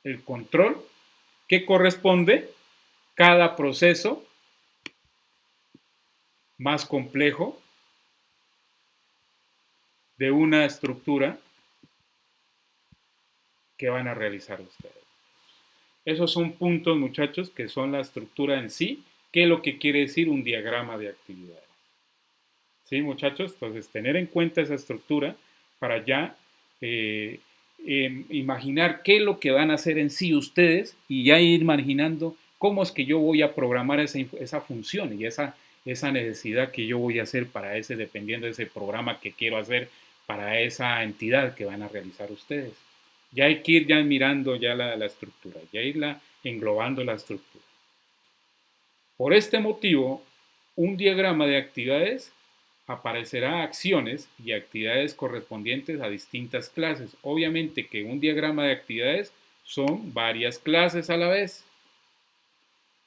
El control que corresponde cada proceso más complejo de una estructura que van a realizar ustedes. Esos son puntos, muchachos, que son la estructura en sí, que es lo que quiere decir un diagrama de actividades. ¿Sí, muchachos? Entonces, tener en cuenta esa estructura para ya imaginar qué es lo que van a hacer en sí ustedes y ya ir imaginando cómo es que yo voy a programar esa función y esa necesidad que yo voy a hacer para dependiendo de ese programa que quiero hacer para esa entidad que van a realizar ustedes. Ya hay que ir ya mirando ya la estructura, ya irla englobando la estructura. Por este motivo, un diagrama de actividades aparecerá acciones y actividades correspondientes a distintas clases. Obviamente que un diagrama de actividades son varias clases a la vez,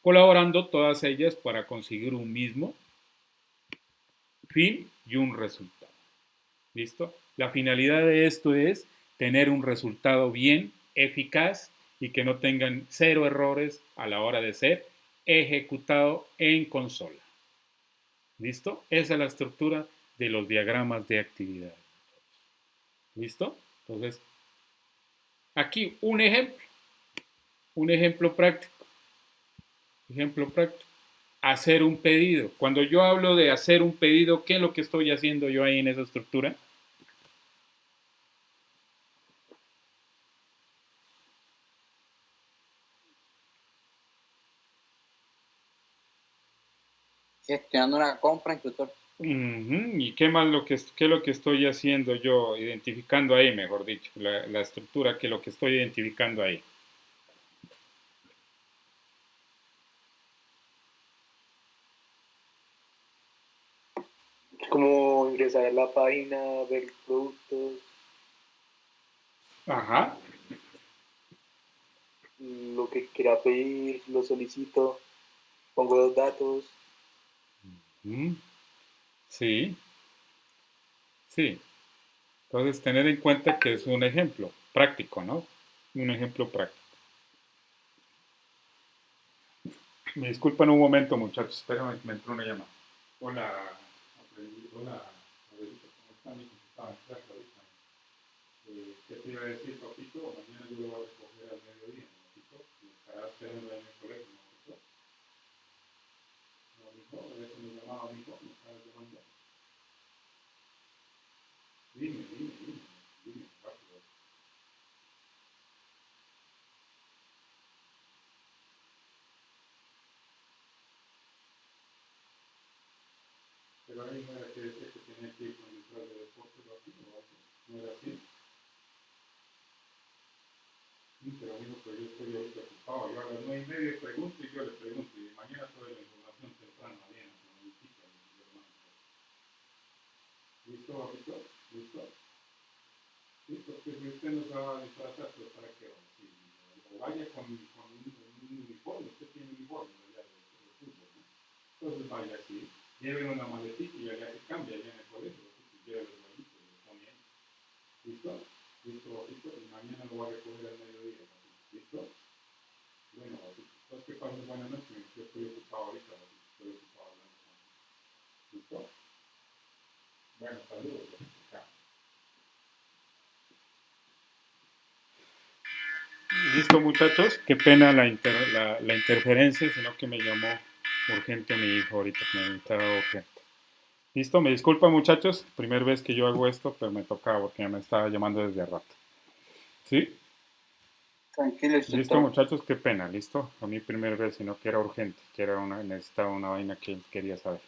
colaborando todas ellas para conseguir un mismo fin y un resultado. ¿Listo? La finalidad de esto es tener un resultado bien, eficaz y que no tengan 0 errores a la hora de ser ejecutado en consola. ¿Listo? Esa es la estructura de los diagramas de actividad. ¿Listo? Entonces, aquí un ejemplo práctico. Ejemplo práctico. Hacer un pedido. Cuando yo hablo de hacer un pedido, ¿qué es lo que estoy haciendo yo ahí en esa estructura? Gestionando una compra, instructor. ¿Y qué más qué es lo que estoy haciendo yo? Identificando ahí, mejor dicho, la estructura, que es lo que estoy identificando ahí. Como ingresar a la página, ver productos. Ajá. Lo que quiera pedir, lo solicito, pongo los datos. Sí. Sí. Entonces, tener en cuenta que es un ejemplo práctico, ¿no? Un ejemplo práctico. Me disculpan un momento, muchachos. Espérenme, me entró una llamada. Hola. Hola. ¿Cómo están? Estaban en clase ahorita. ¿Qué te iba a decir, papito? Mañana yo lo voy a recoger al mediodía, papito. Y estará esperando en el colegio, ¿no, papito? No, mijo, a veces me llamaba, mijo, me estaba llamando. Dime, rápido. Pero ahí no era que decía que tenía que ir con el traje de deporte o así, o algo. ¿No era así? Sí, pero amigo, pero yo estoy ahorita ocupado. Yo a las 9:30 pregunto y yo le pregunto. Y mañana toda la información temprano, mañana, como indica mi hermano. ¿Listo, papito? ¿Listo? ¿Listo? usted no se va a disfrazar, pues para qué va. Si, o vaya con un uniforme, usted tiene un uniforme allá de fútbol, ¿no? Entonces vaya así, lleve una maletita y allá se cambia, allá en el colegio, lleve los huevitos, los pone ahí. ¿Listo? Listo, y mañana lo va a recoger al mediodía, ¿no? ¿Listo? Bueno, entonces que pasen buenas noches, yo estoy ocupado ahorita, estoy ocupado hablando con. ¿Listo? Bueno, saludos. Chao. Listo, muchachos, qué pena la interferencia, sino que me llamó urgente mi hijo ahorita, que me necesitaba urgente. Listo, me disculpa, muchachos, primera vez que yo hago esto, pero me tocaba porque me estaba llamando desde rato. ¿Sí? Tranquilo, Listo, instructor. muchachos, qué pena, listo. A mí primera vez, sino que era urgente, que necesitaba una vaina que él quería saber.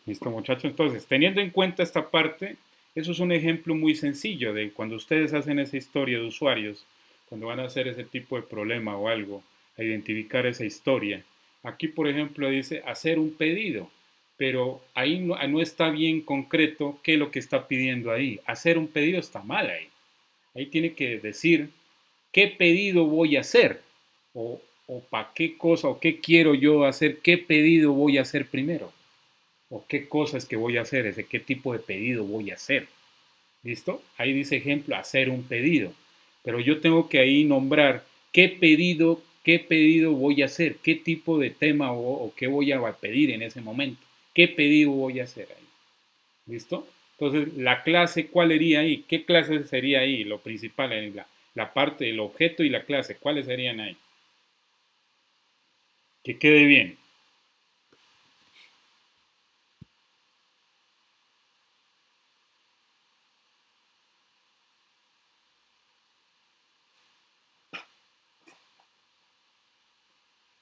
Listo, muchachos. Entonces, teniendo en cuenta esta parte, eso es un ejemplo muy sencillo de cuando ustedes hacen esa historia de usuarios, cuando van a hacer ese tipo de problema o algo, a identificar esa historia. Aquí, por ejemplo, dice hacer un pedido, pero ahí no está bien concreto qué es lo que está pidiendo ahí. Hacer un pedido está mal ahí. Ahí tiene que decir qué pedido voy a hacer o para qué cosa o qué quiero yo hacer, qué pedido voy a hacer primero o qué cosas que voy a hacer, es de qué tipo de pedido voy a hacer. ¿Listo? Ahí dice ejemplo, hacer un pedido. Pero yo tengo que ahí nombrar qué pedido voy a hacer, qué tipo de tema o qué voy a pedir en ese momento, qué pedido voy a hacer ahí. ¿Listo? Entonces, la clase, ¿cuál sería ahí? ¿Qué clase sería ahí? Lo principal, la parte del objeto y la clase, ¿cuáles serían ahí? Que quede bien.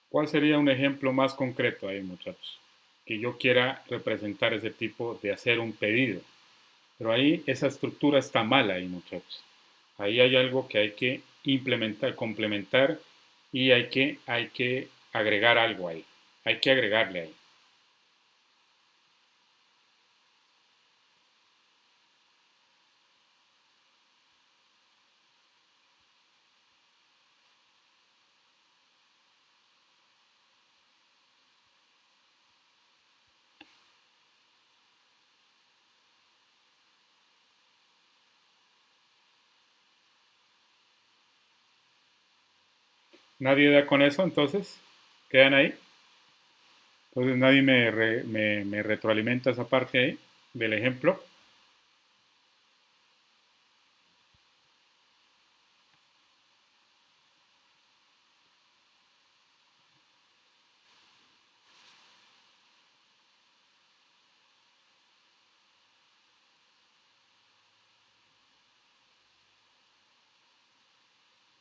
¿Cuál sería un ejemplo más concreto ahí, muchachos? Que yo quiera representar ese tipo de hacer un pedido. Pero ahí esa estructura está mal ahí, muchachos. Ahí hay algo que hay que implementar, complementar y hay que agregar algo ahí. Hay que agregarle ahí. ¿Nadie da con eso entonces? ¿Quedan ahí? Entonces nadie me retroalimenta esa parte ahí del ejemplo.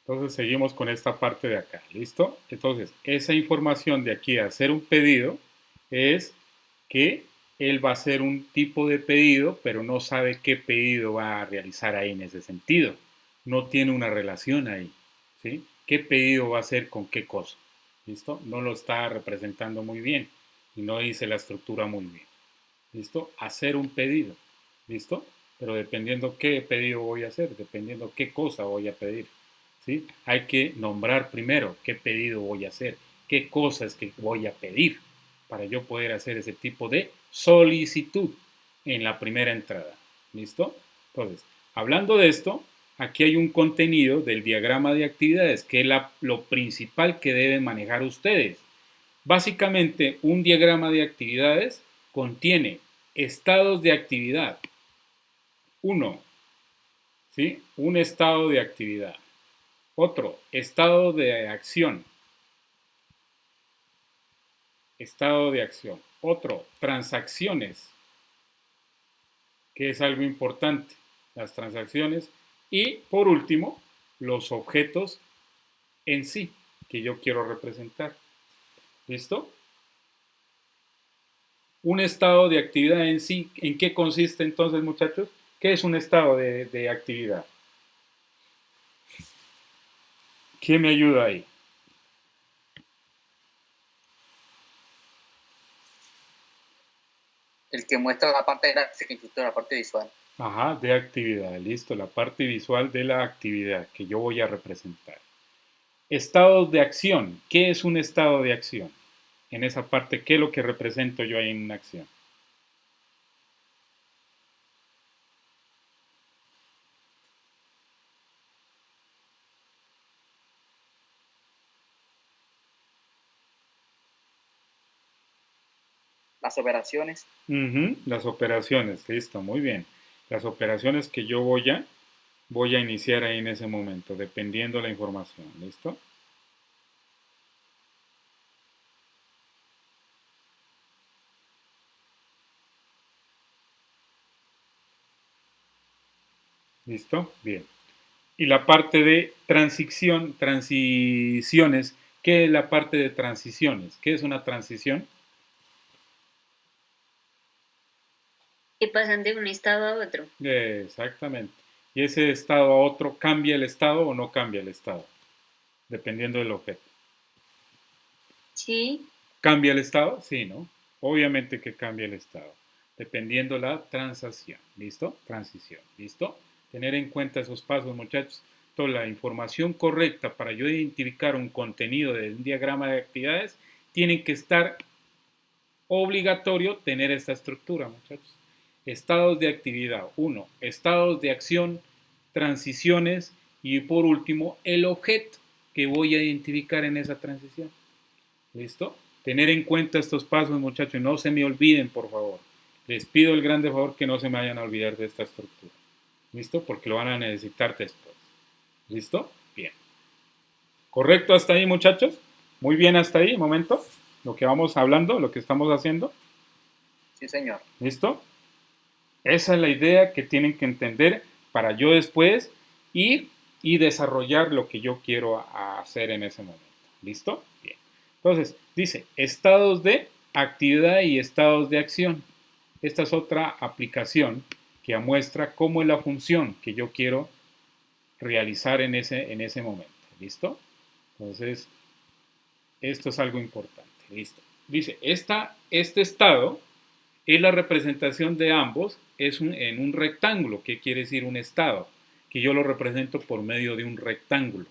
Entonces seguimos con esta parte de acá, ¿listo? Entonces, esa información de aquí a hacer un pedido es que él va a hacer un tipo de pedido, pero no sabe qué pedido va a realizar ahí en ese sentido. No tiene una relación ahí, ¿sí? ¿Qué pedido va a hacer con qué cosa? ¿Listo? No lo está representando muy bien y no dice la estructura muy bien. ¿Listo? Hacer un pedido, ¿listo? Pero dependiendo qué pedido voy a hacer, dependiendo qué cosa voy a pedir, ¿sí? Hay que nombrar primero qué pedido voy a hacer, qué cosas que voy a pedir para yo poder hacer ese tipo de solicitud en la primera entrada, ¿listo? Entonces, hablando de esto, aquí hay un contenido del diagrama de actividades, que es lo principal que deben manejar ustedes. Básicamente, un diagrama de actividades contiene estados de actividad. Uno, ¿sí? Un estado de actividad. Otro, estado de acción. Estado de acción. Otro, transacciones, que es algo importante, las transacciones. Y por último, los objetos en sí, que yo quiero representar. ¿Listo? Un estado de actividad en sí, ¿en qué consiste entonces, muchachos? ¿Qué es un estado de actividad? ¿Quién me ayuda ahí? El que muestra la parte gráfica, instructor, la parte visual. Ajá, de actividad, listo, la parte visual de la actividad que yo voy a representar. Estados de acción, ¿qué es un estado de acción? En esa parte, ¿qué es lo que represento yo ahí en una acción? Las operaciones. Las operaciones, listo, muy bien. Las operaciones que yo voy a iniciar ahí en ese momento, dependiendo la información, ¿listo? ¿Listo? Bien. Y la parte de transiciones, ¿qué es la parte de transiciones? ¿Qué es una transición? Que pasan de un estado a otro. Exactamente. ¿Y ese estado a otro cambia el estado o no cambia el estado? Dependiendo del objeto. Sí. ¿Cambia el estado? Sí, ¿no? Obviamente que cambia el estado. Dependiendo la transacción. ¿Listo? Transición. ¿Listo? Tener en cuenta esos pasos, muchachos. Toda la información correcta para yo identificar un contenido de un diagrama de actividades tienen que estar obligatorio tener esta estructura, muchachos. Estados de actividad. 1. Estados de acción, transiciones y por último el objeto que voy a identificar en esa transición. ¿Listo? Tener en cuenta estos pasos, muchachos. No se me olviden, por favor. Les pido el grande favor que no se me vayan a olvidar de esta estructura. ¿Listo? Porque lo van a necesitar después. ¿Listo? Bien. ¿Correcto hasta ahí, muchachos? Muy bien hasta ahí, momento. Lo que vamos hablando, lo que estamos haciendo. Sí, señor. ¿Listo? Esa es la idea que tienen que entender para yo después ir y desarrollar lo que yo quiero hacer en ese momento. ¿Listo? Bien. Entonces, dice estados de actividad y estados de acción. Esta es otra aplicación que muestra cómo es la función que yo quiero realizar en ese momento. ¿Listo? Entonces, esto es algo importante. ¿Listo? Dice, este estado es la representación de ambos en un rectángulo. ¿Qué quiere decir un estado? Que yo lo represento por medio de un rectángulo.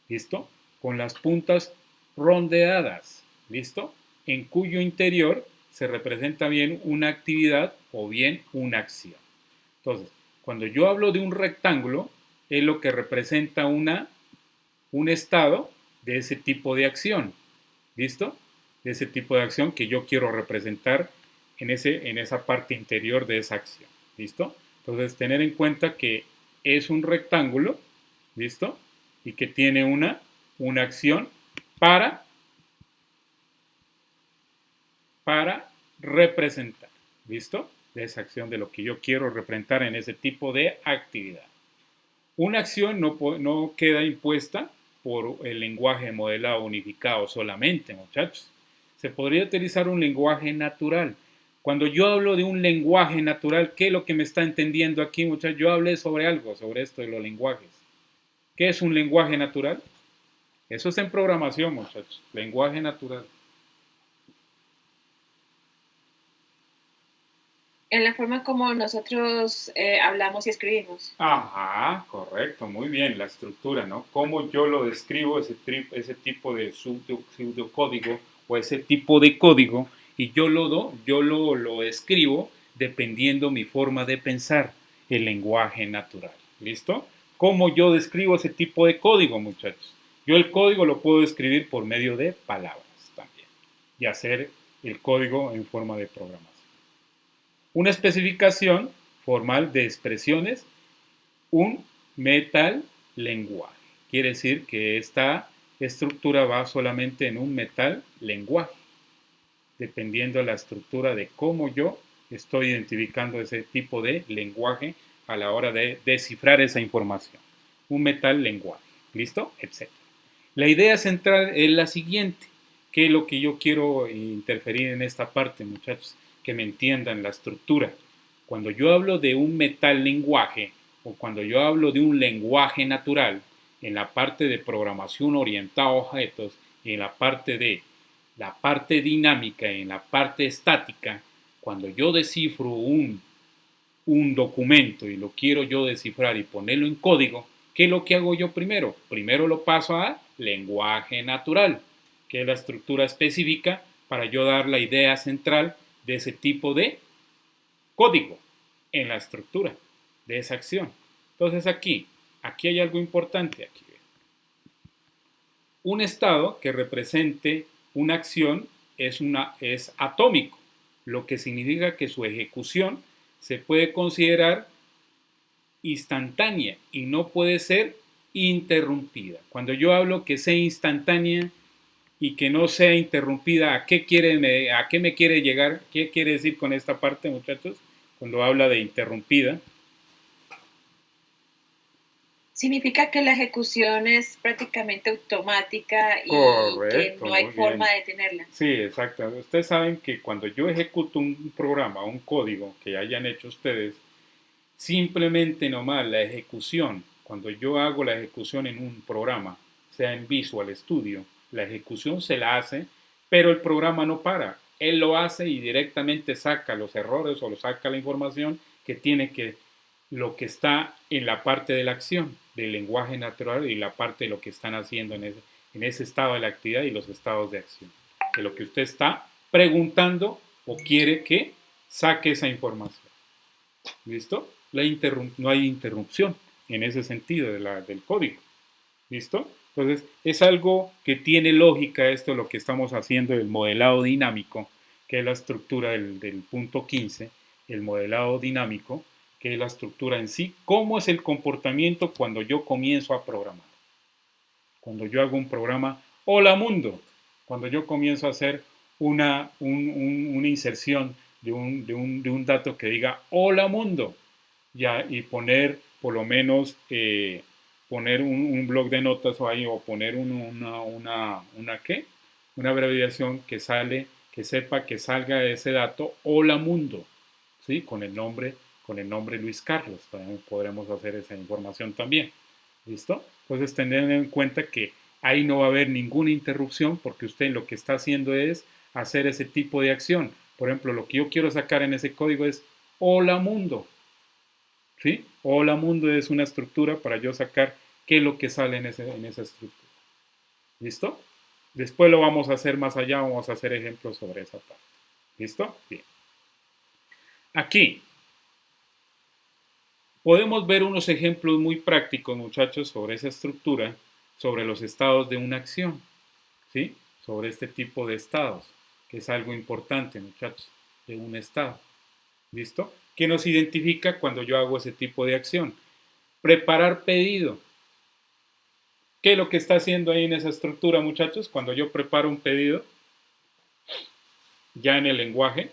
¿Listo? Con las puntas rondeadas. ¿Listo? En cuyo interior se representa bien una actividad o bien una acción. Entonces, cuando yo hablo de un rectángulo, es lo que representa un estado de ese tipo de acción. ¿Listo? De ese tipo de acción que yo quiero representar en esa parte interior de esa acción. ¿Listo? Entonces, tener en cuenta que es un rectángulo, ¿listo? Y que tiene una acción para representar, ¿listo? De esa acción de lo que yo quiero representar en ese tipo de actividad. Una acción no queda impuesta por el lenguaje modelado unificado solamente, muchachos. Se podría utilizar un lenguaje natural. Cuando yo hablo de un lenguaje natural, ¿qué es lo que me está entendiendo aquí, muchachos? Yo hablé sobre algo, sobre esto de los lenguajes. ¿Qué es un lenguaje natural? Eso es en programación, muchachos. Lenguaje natural. En la forma como nosotros hablamos y escribimos. Ajá, correcto, muy bien, la estructura, ¿no? Cómo yo lo describo, ese tipo de pseudocódigo o ese tipo de código, y yo lo escribo dependiendo mi forma de pensar, el lenguaje natural, ¿listo? ¿Cómo yo describo ese tipo de código, muchachos? Yo el código lo puedo escribir por medio de palabras también, y hacer el código en forma de programación. Una especificación formal de expresiones, un metalenguaje. Quiere decir que esta estructura va solamente en un metalenguaje, dependiendo de la estructura de cómo yo estoy identificando ese tipo de lenguaje a la hora de descifrar esa información. Un metalenguaje. ¿Listo? Etcétera. La idea central es la siguiente. ¿Qué es lo que yo quiero interferir en esta parte, muchachos? Que me entiendan la estructura. Cuando yo hablo de un metalenguaje o cuando yo hablo de un lenguaje natural, en la parte de programación orientada a objetos y en la parte dinámica y en la parte estática, cuando yo descifro un documento y lo quiero yo descifrar y ponerlo en código, ¿qué es lo que hago yo primero? Primero lo paso a lenguaje natural, que es la estructura específica para yo dar la idea central de ese tipo de código en la estructura de esa acción. Entonces aquí hay algo importante. Aquí. Un estado que represente una acción es atómico, lo que significa que su ejecución se puede considerar instantánea y no puede ser interrumpida. Cuando yo hablo que sea instantánea y que no sea interrumpida, ¿a qué me quiere llegar? ¿Qué quiere decir con esta parte, muchachos? Cuando habla de interrumpida. Significa que la ejecución es prácticamente automática y correcto, que no hay forma de detenerla. Sí, exacto. Ustedes saben que cuando yo ejecuto un programa, un código que hayan hecho ustedes, simplemente nomás la ejecución, cuando yo hago la ejecución en un programa, sea en Visual Studio, la ejecución se la hace, pero el programa no para. Él lo hace y directamente saca los errores o lo saca la información que tiene que, lo que está en la parte de la acción, del lenguaje natural y la parte de lo que están haciendo en ese estado de la actividad y los estados de acción. De lo que usted está preguntando o quiere que saque esa información. ¿Listo? No hay interrupción en ese sentido del código. ¿Listo? Entonces, es algo que tiene lógica esto, lo que estamos haciendo, el modelado dinámico, que es la estructura del punto 15, el modelado dinámico, que es la estructura en sí, cómo es el comportamiento cuando yo comienzo a programar. Cuando yo hago un programa, hola mundo, cuando yo comienzo a hacer una inserción de un dato que diga hola mundo, ya, y poner por lo menos poner un blog de notas o ahí, o poner una abreviación que sepa que salga ese dato hola mundo, ¿sí? Con el nombre Luis Carlos. Podremos hacer esa información también. ¿Listo? Entonces, tener en cuenta que ahí no va a haber ninguna interrupción porque usted lo que está haciendo es hacer ese tipo de acción. Por ejemplo, lo que yo quiero sacar en ese código es hola mundo. ¿Sí? Hola mundo es una estructura para yo sacar qué es lo que sale en esa estructura. ¿Listo? Después lo vamos a hacer más allá, vamos a hacer ejemplos sobre esa parte. ¿Listo? Bien. Aquí podemos ver unos ejemplos muy prácticos, muchachos, sobre esa estructura, sobre los estados de una acción, ¿sí? Sobre este tipo de estados, que es algo importante, muchachos, de un estado. ¿Listo? ¿Qué nos identifica cuando yo hago ese tipo de acción? Preparar pedido. ¿Qué es lo que está haciendo ahí en esa estructura, muchachos? Cuando yo preparo un pedido, ya en el lenguaje,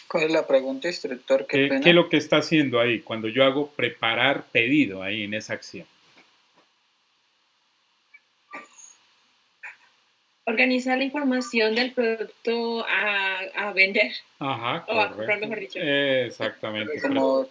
¿cuál es la pregunta, instructor? ¿Qué es lo que está haciendo ahí cuando yo hago preparar pedido ahí en esa acción? Organizar la información del producto a vender. Ajá, o a comprar, mejor dicho. Exactamente. Como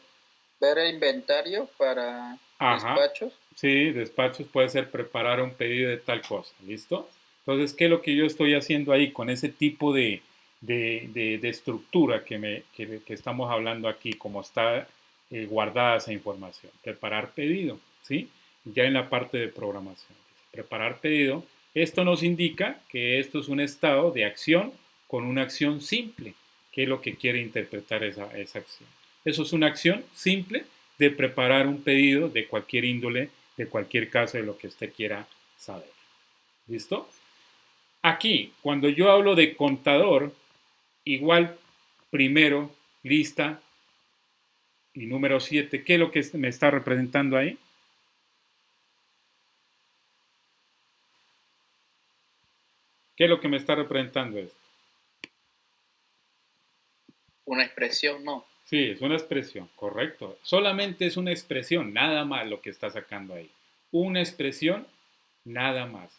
ver el inventario para despachos. Sí, despachos puede ser preparar un pedido de tal cosa, ¿listo? Entonces, ¿qué es lo que yo estoy haciendo ahí con ese tipo de estructura que estamos hablando aquí, como está guardada esa información? Preparar pedido, ¿sí? Ya en la parte de programación. Preparar pedido. Esto nos indica que esto es un estado de acción con una acción simple, que es lo que quiere interpretar esa acción. Eso es una acción simple de preparar un pedido de cualquier índole, de cualquier caso de lo que usted quiera saber. ¿Listo? Aquí, cuando yo hablo de contador, igual primero, lista y número 7, ¿qué es lo que me está representando ahí? ¿Qué es lo que me está representando esto? Una expresión, ¿no? Sí, es una expresión, correcto. Solamente es una expresión, nada más lo que está sacando ahí. Una expresión, nada más.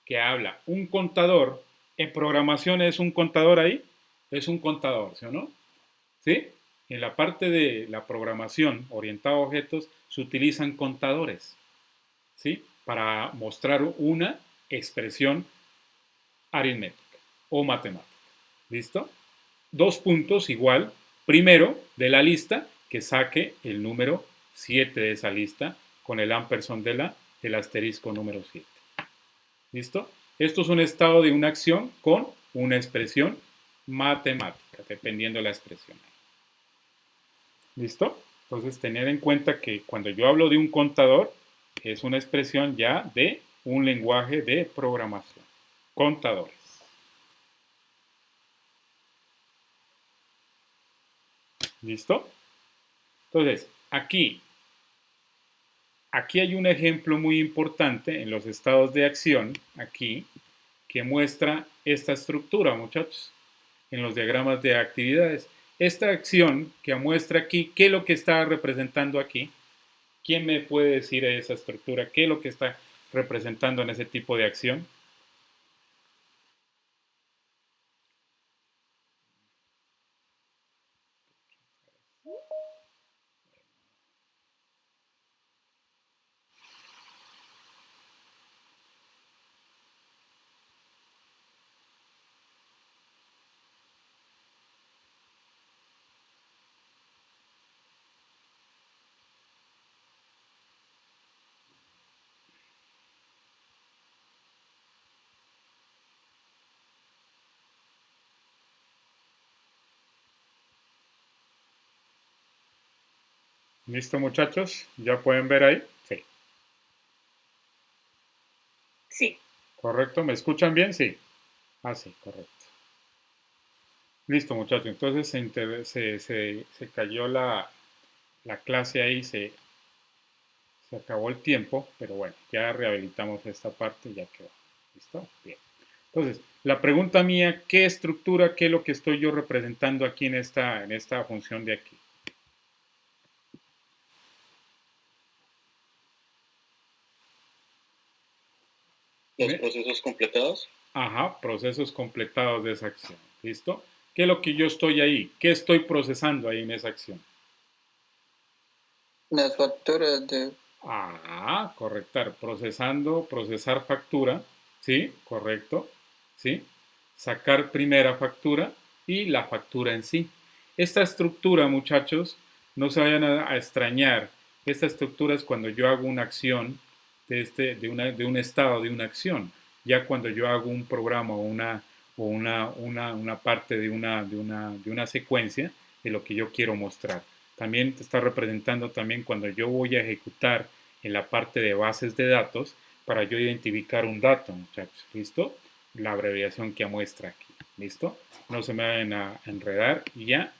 Que habla un contador. En programación es un contador ahí. Es un contador, ¿sí o no? ¿Sí? En la parte de la programación orientada a objetos se utilizan contadores, ¿sí? Para mostrar una expresión aritmética o matemática. ¿Listo? 2 puntos igual, primero de la lista, que saque el número 7 de esa lista con el ampersand del asterisco número 7. ¿Listo? Esto es un estado de una acción con una expresión matemática, dependiendo de la expresión. ¿Listo? Entonces, tener en cuenta que cuando yo hablo de un contador, es una expresión ya de un lenguaje de programación. Contadores. ¿Listo? Entonces, aquí hay un ejemplo muy importante en los estados de acción, aquí, que muestra esta estructura, muchachos, en los diagramas de actividades. Esta acción que muestra aquí, ¿qué es lo que está representando aquí? ¿Quién me puede decir esa estructura? ¿Qué es lo que está representando en ese tipo de acción? ¿Listo, muchachos? ¿Ya pueden ver ahí? Sí. Sí. ¿Correcto? ¿Me escuchan bien? Sí. Ah, sí, correcto. Listo, muchachos. Entonces se cayó la clase ahí, se acabó el tiempo, pero bueno, ya rehabilitamos esta parte y ya quedó. ¿Listo? Bien. Entonces, la pregunta mía, ¿qué estructura, qué es lo que estoy yo representando aquí en esta función de aquí? Los procesos completados. Ajá, procesos completados de esa acción. ¿Listo? ¿Qué es lo que yo estoy ahí? ¿Qué estoy procesando ahí en esa acción? Las facturas de... Ah, correctar. Procesar factura. ¿Sí? Correcto. ¿Sí? Sacar primera factura y la factura en sí. Esta estructura, muchachos, no se vayan a extrañar. Esta estructura es cuando yo hago una acción de un estado de una acción. Ya cuando yo hago un programa o una parte de una secuencia de lo que yo quiero mostrar. También te está representando también cuando yo voy a ejecutar en la parte de bases de datos para yo identificar un dato, muchachos. ¿Listo? La abreviación que muestra aquí. ¿Listo? No se me vayan a enredar y ya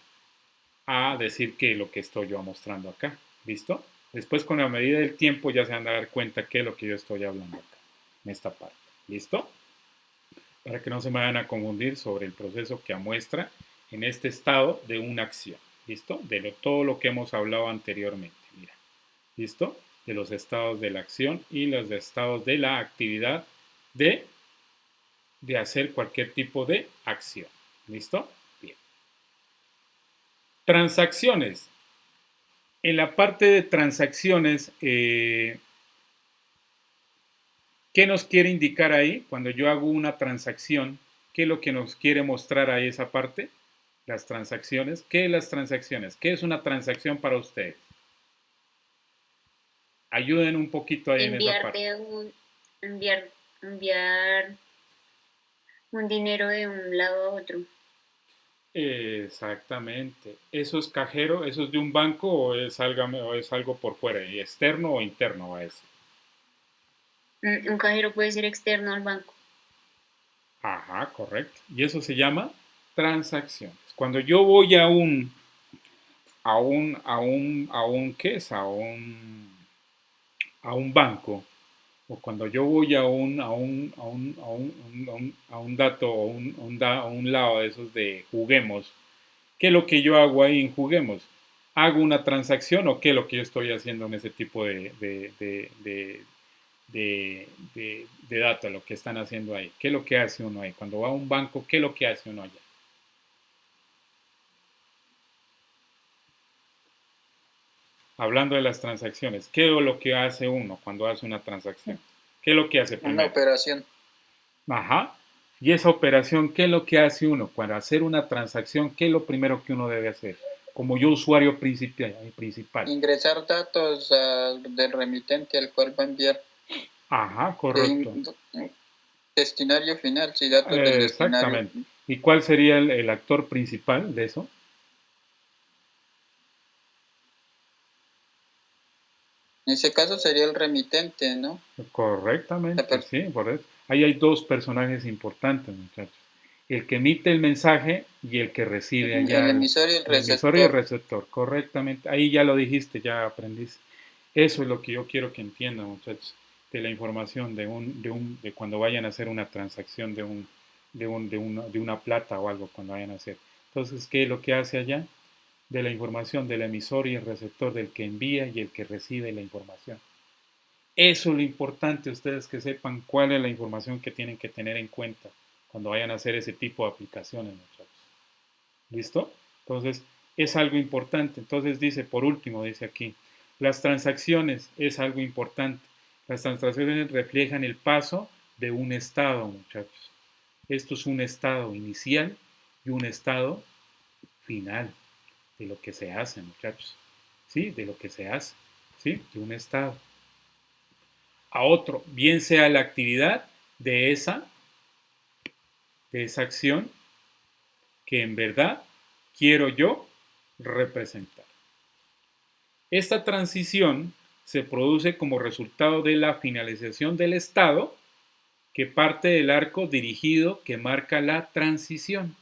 a decir que lo que estoy yo mostrando acá. ¿Listo? Después con la medida del tiempo ya se van a dar cuenta qué es lo que yo estoy hablando acá, en esta parte. ¿Listo? Para que no se me vayan a confundir sobre el proceso que muestra en este estado de una acción. ¿Listo? Todo lo que hemos hablado anteriormente. Mira. ¿Listo? De los estados de la acción y los estados de la actividad de hacer cualquier tipo de acción. ¿Listo? Bien. Transacciones. En la parte de transacciones, ¿qué nos quiere indicar ahí? Cuando yo hago una transacción, ¿qué es lo que nos quiere mostrar ahí esa parte? Las transacciones. ¿Qué es las transacciones? ¿Qué es una transacción para ustedes? Ayuden un poquito ahí en esa parte. Enviar un dinero de un lado a otro. Exactamente. ¿Eso es cajero? ¿Eso es de un banco o es algo por fuera? ¿Externo o interno a eso? Un cajero puede ser externo al banco. Ajá, correcto. Y eso se llama transacciones. Cuando yo voy a ¿qué es? A un banco, o cuando yo voy a un dato o a un lado de esos de Juguemos, ¿qué es lo que yo hago ahí en Juguemos? ¿Hago una transacción o qué es lo que yo estoy haciendo en ese tipo de datos, lo que están haciendo ahí? ¿Qué es lo que hace uno ahí? Cuando va a un banco, ¿qué es lo que hace uno allá? hablando de las transacciones, ¿qué es lo que hace uno cuando hace una transacción? ¿Qué es lo que hace primero? Una operación. Ajá. Y esa operación, ¿qué es lo que hace uno? Para hacer una transacción, ¿qué es lo primero que uno debe hacer? Como yo usuario principal. Ingresar datos del remitente al cual va a enviar. Ajá, correcto. Destinario final, sí, datos del destinario. Exactamente. ¿Y cuál sería el actor principal de eso? En ese caso sería el remitente, ¿no? Correctamente, sí, por eso. Ahí hay dos personajes importantes, muchachos. El que emite el mensaje y el que recibe allá. El emisor y el receptor. Emisor y el receptor, correctamente. Ahí ya lo dijiste, ya aprendiste. Eso es lo que yo quiero que entiendan, muchachos, de la información de cuando vayan a hacer una transacción de una plata o algo cuando vayan a hacer. Entonces, ¿qué es lo que hace allá? De la información del emisor y el receptor, del que envía y el que recibe la información. Eso es lo importante, ustedes que sepan cuál es la información que tienen que tener en cuenta cuando vayan a hacer ese tipo de aplicaciones, muchachos. ¿Listo? Entonces, es algo importante. Entonces dice, por último, dice aquí, las transacciones es algo importante. Las transacciones reflejan el paso de un estado, muchachos. Esto es un estado inicial y un estado final de lo que se hace, muchachos. ¿Sí? De lo que se hace. ¿Sí? De un estado a otro, bien sea la actividad de esa acción que en verdad quiero yo representar. Esta transición se produce como resultado de la finalización del estado que parte del arco dirigido que marca la transición.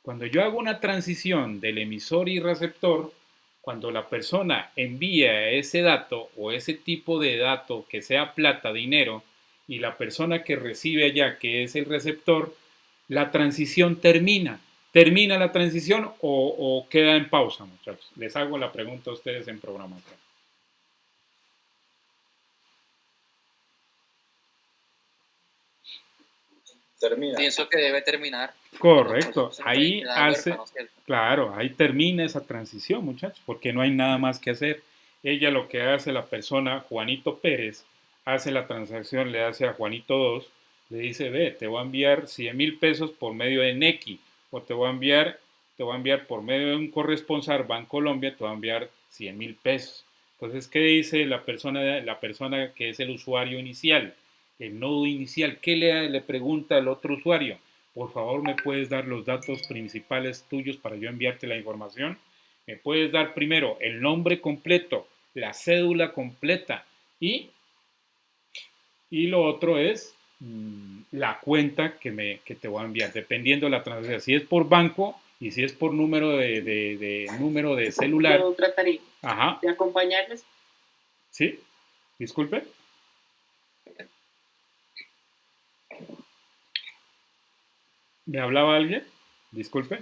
Cuando yo hago una transición del emisor y receptor, cuando la persona envía ese dato o ese tipo de dato que sea plata, dinero, y la persona que recibe allá, que es el receptor, la transición termina. ¿Termina la transición o queda en pausa, muchachos? Les hago la pregunta a ustedes en programación. Termina. Pienso que debe terminar. Correcto. Ahí hace, claro, ahí termina esa transición, muchachos, porque no hay nada más que hacer. Ella lo que hace, la persona, Juanito Pérez, hace la transacción, le hace a Juanito 2, le dice, ve, te voy a enviar 100,000 pesos por medio de Nequi, o te voy a enviar por medio de un corresponsal Bancolombia, te voy a enviar 100,000 pesos. Entonces, ¿qué dice la persona que es el usuario inicial? El nodo inicial, ¿qué le pregunta al otro usuario? Por favor, ¿me puedes dar los datos principales tuyos para yo enviarte la información? ¿Me puedes dar primero el nombre completo, la cédula completa y lo otro es la cuenta que te voy a enviar, dependiendo de la transacción? Si es por banco y si es por número de celular. Yo trataría Ajá. de acompañarles. ¿Sí? Disculpe. ¿Me hablaba alguien? Disculpe.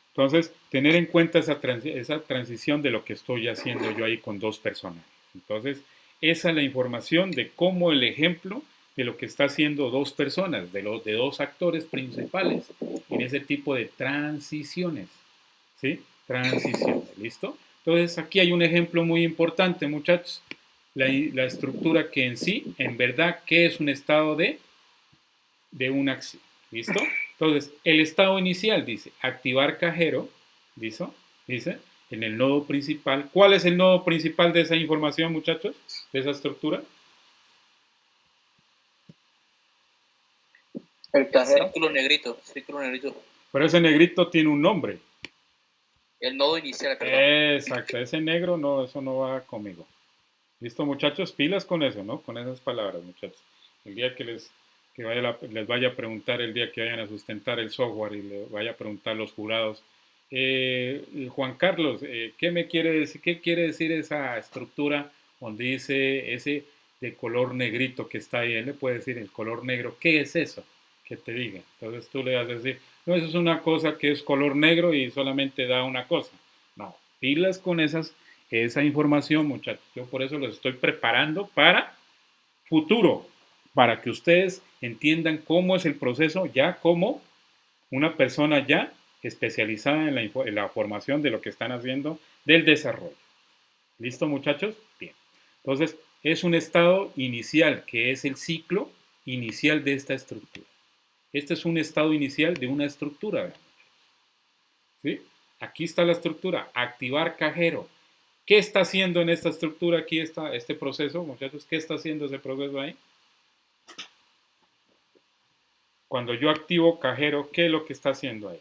Entonces, tener en cuenta esa transición de lo que estoy haciendo yo ahí con dos personas. Entonces, esa es la información de cómo el ejemplo de lo que está haciendo dos personas, de dos actores principales en ese tipo de transiciones. ¿Sí? Transiciones, ¿listo? Entonces, aquí hay un ejemplo muy importante, muchachos. La estructura que en sí, en verdad, ¿qué es un estado de una acción? ¿Listo? Entonces, el estado inicial dice activar cajero, dice en el nodo principal. ¿Cuál es el nodo principal de esa información, muchachos? De esa estructura. El cajero. Círculo negrito. Pero ese negrito tiene un nombre. El nodo inicial, perdón. Exacto, ese negro no, eso no va conmigo. ¿Listo, muchachos? Pilas con eso, ¿no? Con esas palabras, muchachos. El día que les vaya a preguntar, el día que vayan a sustentar el software y le vaya a preguntar a los jurados, Juan Carlos, ¿qué quiere decir esa estructura donde dice ese de color negrito que está ahí? Él le puede decir el color negro, ¿qué es eso? Que te diga. Entonces tú le vas a decir, no, eso es una cosa que es color negro y solamente da una cosa. No, pilas con esa información, muchachos. Yo por eso los estoy preparando para futuro, para que ustedes entiendan cómo es el proceso ya como una persona ya especializada en la formación de lo que están haciendo del desarrollo. ¿Listo, muchachos? Bien. Entonces, es un estado inicial, que es el ciclo inicial de esta estructura. Este es un estado inicial de una estructura. ¿Sí? Aquí está la estructura, activar cajero. ¿Qué está haciendo en esta estructura aquí este proceso, muchachos? ¿Qué está haciendo ese proceso ahí? Cuando yo activo cajero, ¿qué es lo que está haciendo ahí?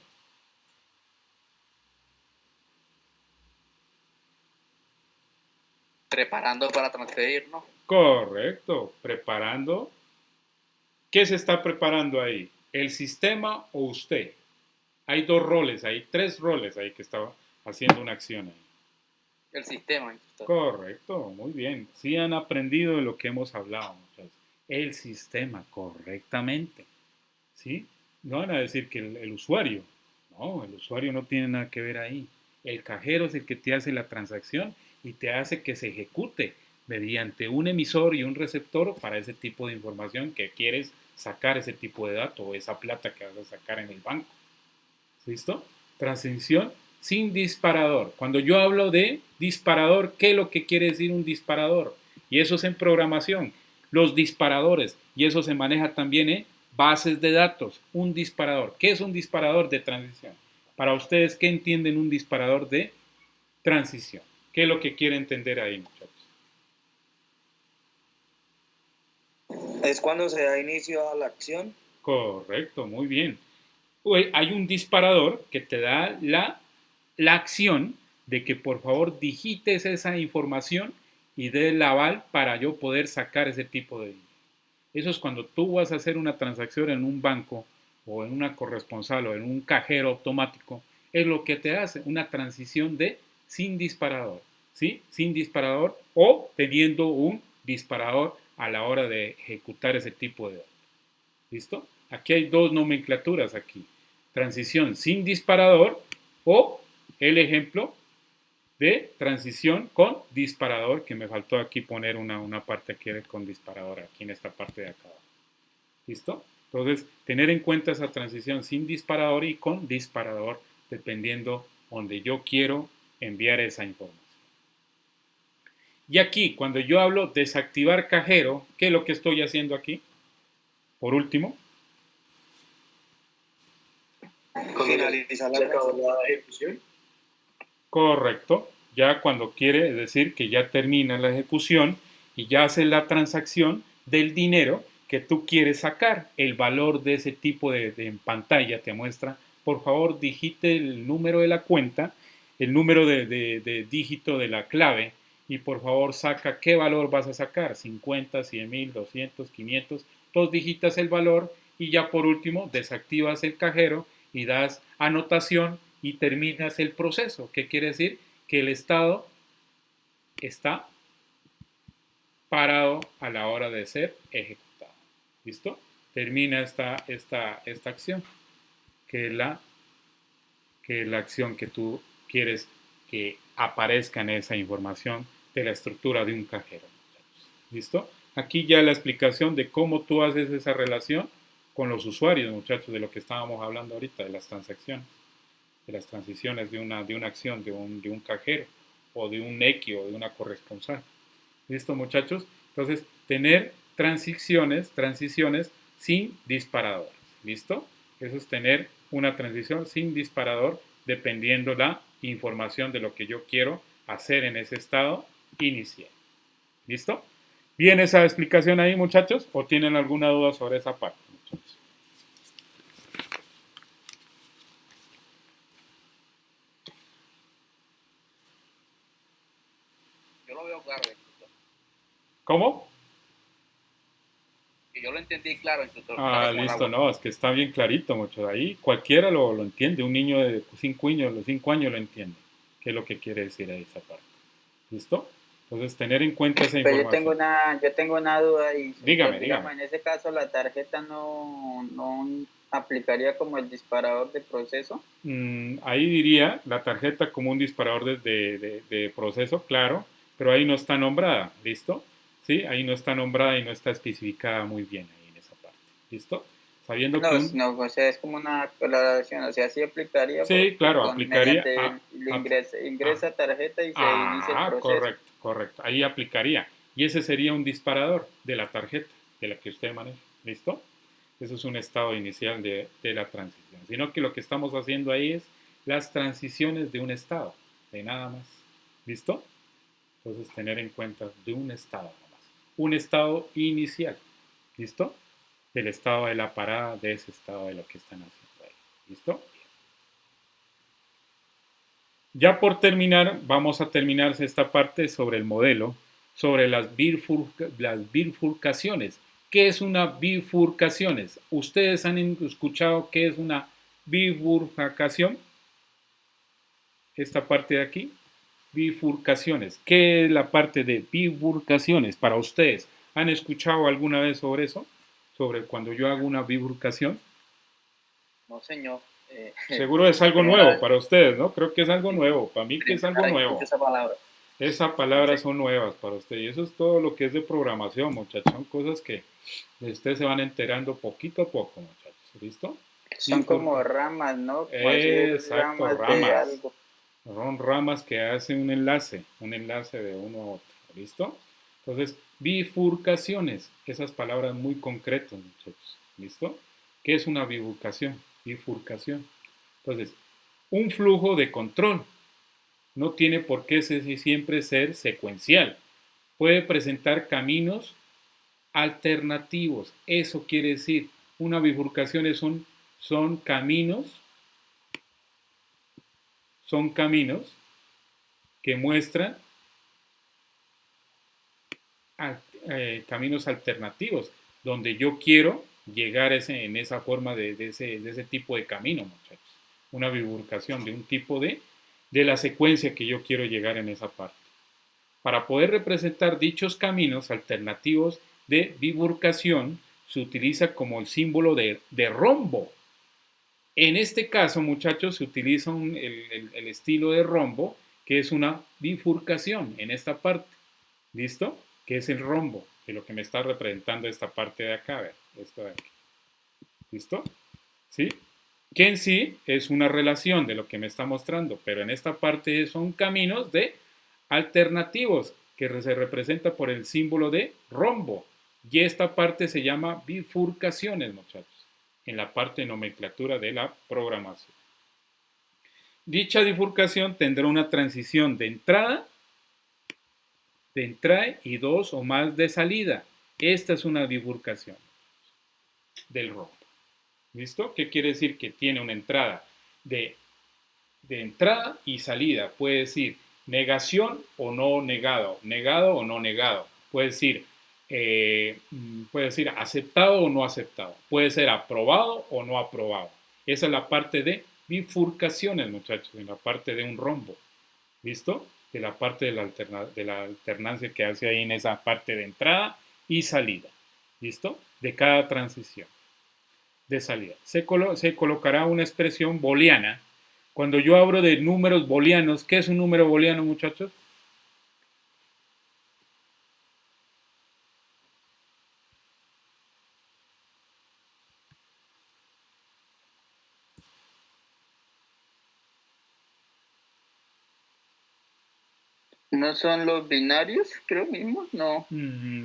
Preparando para transferir, ¿no? Correcto, preparando. ¿Qué se está preparando ahí? ¿El sistema o usted? Hay dos roles, hay tres roles ahí que está haciendo una acción ahí. El sistema. Correcto, muy bien. Sí han aprendido de lo que hemos hablado, muchachos. El sistema, correctamente. ¿Sí? No van a decir que el usuario. No, el usuario no tiene nada que ver ahí. El cajero es el que te hace la transacción y te hace que se ejecute mediante un emisor y un receptor para ese tipo de información que quieres sacar, ese tipo de datos o esa plata que vas a sacar en el banco. ¿Listo? Transacción sin disparador. Cuando yo hablo de disparador, ¿qué es lo que quiere decir un disparador? Y eso es en programación. Los disparadores, y eso se maneja también en bases de datos. Un disparador. ¿Qué es un disparador de transición? Para ustedes, ¿qué entienden un disparador de transición? ¿Qué es lo que quiere entender ahí, muchachos? Es cuando se da inicio a la acción. Correcto, muy bien. Hay un disparador que te da la acción de que por favor digites esa información y dé el aval para yo poder sacar ese tipo de dinero. Eso es cuando tú vas a hacer una transacción en un banco o en una corresponsal o en un cajero automático, es lo que te hace una transición de sin disparador, ¿sí? Sin disparador o teniendo un disparador a la hora de ejecutar ese tipo de datos. ¿Listo? Aquí hay dos nomenclaturas aquí. Transición sin disparador o el ejemplo de transición con disparador, que me faltó aquí poner una parte aquí con disparador, aquí en esta parte de acá. ¿Listo? Entonces, tener en cuenta esa transición sin disparador y con disparador, dependiendo donde yo quiero enviar esa información. Y aquí, cuando yo hablo desactivar cajero, ¿qué es lo que estoy haciendo aquí? Por último. Finalizar la ejecución. Correcto. Ya cuando quiere decir que ya termina la ejecución y ya hace la transacción del dinero que tú quieres sacar. El valor de ese tipo de en pantalla te muestra, por favor, digite el número de la cuenta, el número de dígito de la clave y por favor saca qué valor vas a sacar, 50, 100 mil, 200, 500, entonces digitas el valor y ya por último desactivas el cajero y das anotación y terminas el proceso. ¿Qué quiere decir? Que el estado está parado a la hora de ser ejecutado. ¿Listo? Termina esta acción, que es la acción que tú quieres que aparezca en esa información de la estructura de un cajero. ¿Listo? Aquí ya la explicación de cómo tú haces esa relación con los usuarios, muchachos, de lo que estábamos hablando ahorita, de las transacciones, de las transiciones de una acción, de un cajero, o de un X o de una corresponsal. ¿Listo, muchachos? Entonces, tener transiciones sin disparador. ¿Listo? Eso es tener una transición sin disparador dependiendo la información de lo que yo quiero hacer en ese estado inicial. ¿Listo? ¿Bien esa explicación ahí, muchachos? ¿O tienen alguna duda sobre esa parte, muchachos? Yo lo veo claro, instructor. ¿Cómo? Que yo lo entendí claro, instructor. Listo, no, es que está bien clarito, muchachos. Ahí cualquiera lo entiende. Un niño de 5 años lo entiende. ¿Qué es lo que quiere decir ahí esa parte? ¿Listo? Entonces, tener en cuenta esa información. Yo tengo una duda y dígame. En ese caso, la tarjeta no aplicaría como el disparador de proceso. Ahí diría la tarjeta como un disparador de proceso, claro, pero ahí no está nombrada, ¿listo? ¿Sí? Ahí no está nombrada y no está especificada muy bien ahí en esa parte, ¿listo? Sabiendo no, que no, o sea, es como una colaboración, o sea, sí aplicaría. Sí, claro, aplicaría. Ingresa tarjeta y se inicia el proceso. Correcto. Ahí aplicaría. Y ese sería un disparador de la tarjeta de la que usted maneja. ¿Listo? Eso es un estado inicial de la transición. Sino que lo que estamos haciendo ahí es las transiciones de un estado, de nada más. ¿Listo? Entonces, tener en cuenta de un estado nomás. Un estado inicial. ¿Listo? Del estado de la parada, de ese estado de lo que están haciendo ahí. ¿Listo? Ya por terminar, vamos a terminar esta parte sobre el modelo, sobre las bifurcaciones. ¿Qué es una bifurcaciones? ¿Ustedes han escuchado qué es una bifurcación? Esta parte de aquí, bifurcaciones. ¿Qué es la parte de bifurcaciones para ustedes? ¿Han escuchado alguna vez sobre eso? Sobre cuando yo hago una bifurcación. No, señor. Seguro es algo nuevo para ustedes, ¿no? Creo que es algo nuevo. Para mí que es algo nuevo. Esas palabras son nuevas para usted. Y eso es todo lo que es de programación, muchachos. Son cosas que ustedes se van enterando poquito a poco, muchachos. ¿Listo? Son como ramas, ¿no? Como exacto, ramas. Algo. Son ramas que hacen un enlace de uno a otro. ¿Listo? Entonces, bifurcaciones. Esas palabras muy concretas, muchachos. ¿Listo? ¿Qué es una bifurcación? Bifurcación. Entonces, un flujo de control no tiene por qué siempre ser secuencial. Puede presentar caminos alternativos. Eso quiere decir, una bifurcación son caminos que muestran caminos alternativos, donde yo quiero llegar en esa forma de ese tipo de camino, muchachos. Una bifurcación de un tipo de la secuencia que yo quiero llegar en esa parte. Para poder representar dichos caminos alternativos de bifurcación, se utiliza como el símbolo de rombo. En este caso, muchachos, se utiliza el estilo de rombo, que es una bifurcación en esta parte. ¿Listo? Que es el rombo, de lo que me está representando esta parte de acá, a ver, esto de aquí. ¿Listo? ¿Sí? Que en sí es una relación de lo que me está mostrando, pero en esta parte son caminos de alternativos que se representa por el símbolo de rombo. Y esta parte se llama bifurcaciones, muchachos, en la parte de nomenclatura de la programación. Dicha bifurcación tendrá una transición de entrada y dos o más de salida. Esta es una bifurcación del rombo. ¿Listo? ¿Qué quiere decir? Que tiene una entrada de entrada y salida. Puede decir negación o no negado, negado o no negado. Puede decir aceptado o no aceptado. Puede ser aprobado o no aprobado. Esa es la parte de bifurcaciones, muchachos, en la parte de un rombo. ¿Listo? De la parte de la alternancia que hace ahí en esa parte de entrada y salida. ¿Listo? De cada transición de salida. Se colocará una expresión booleana. Cuando yo hablo de números booleanos, ¿qué es un número booleano, muchachos? ¿No son los binarios, creo mismos? No.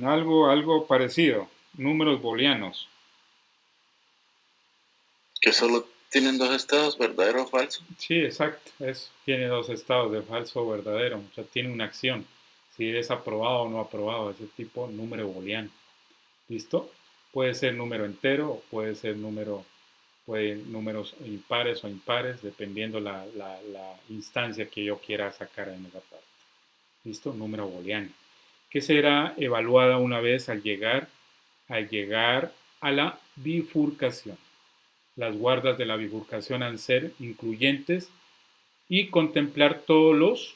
Algo parecido. Números booleanos. Que solo tienen dos estados, verdadero o falso. Sí, exacto. Tiene dos estados, de falso o verdadero. O sea, tiene una acción. Si es aprobado o no aprobado, ese tipo número booleano. ¿Listo? Puede ser número entero o puede ser números impares o impares, dependiendo la instancia que yo quiera sacar en esa parte. ¿Listo? Número booleano. Que será evaluada una vez al llegar a la bifurcación. Las guardas de la bifurcación han de ser incluyentes y contemplar todos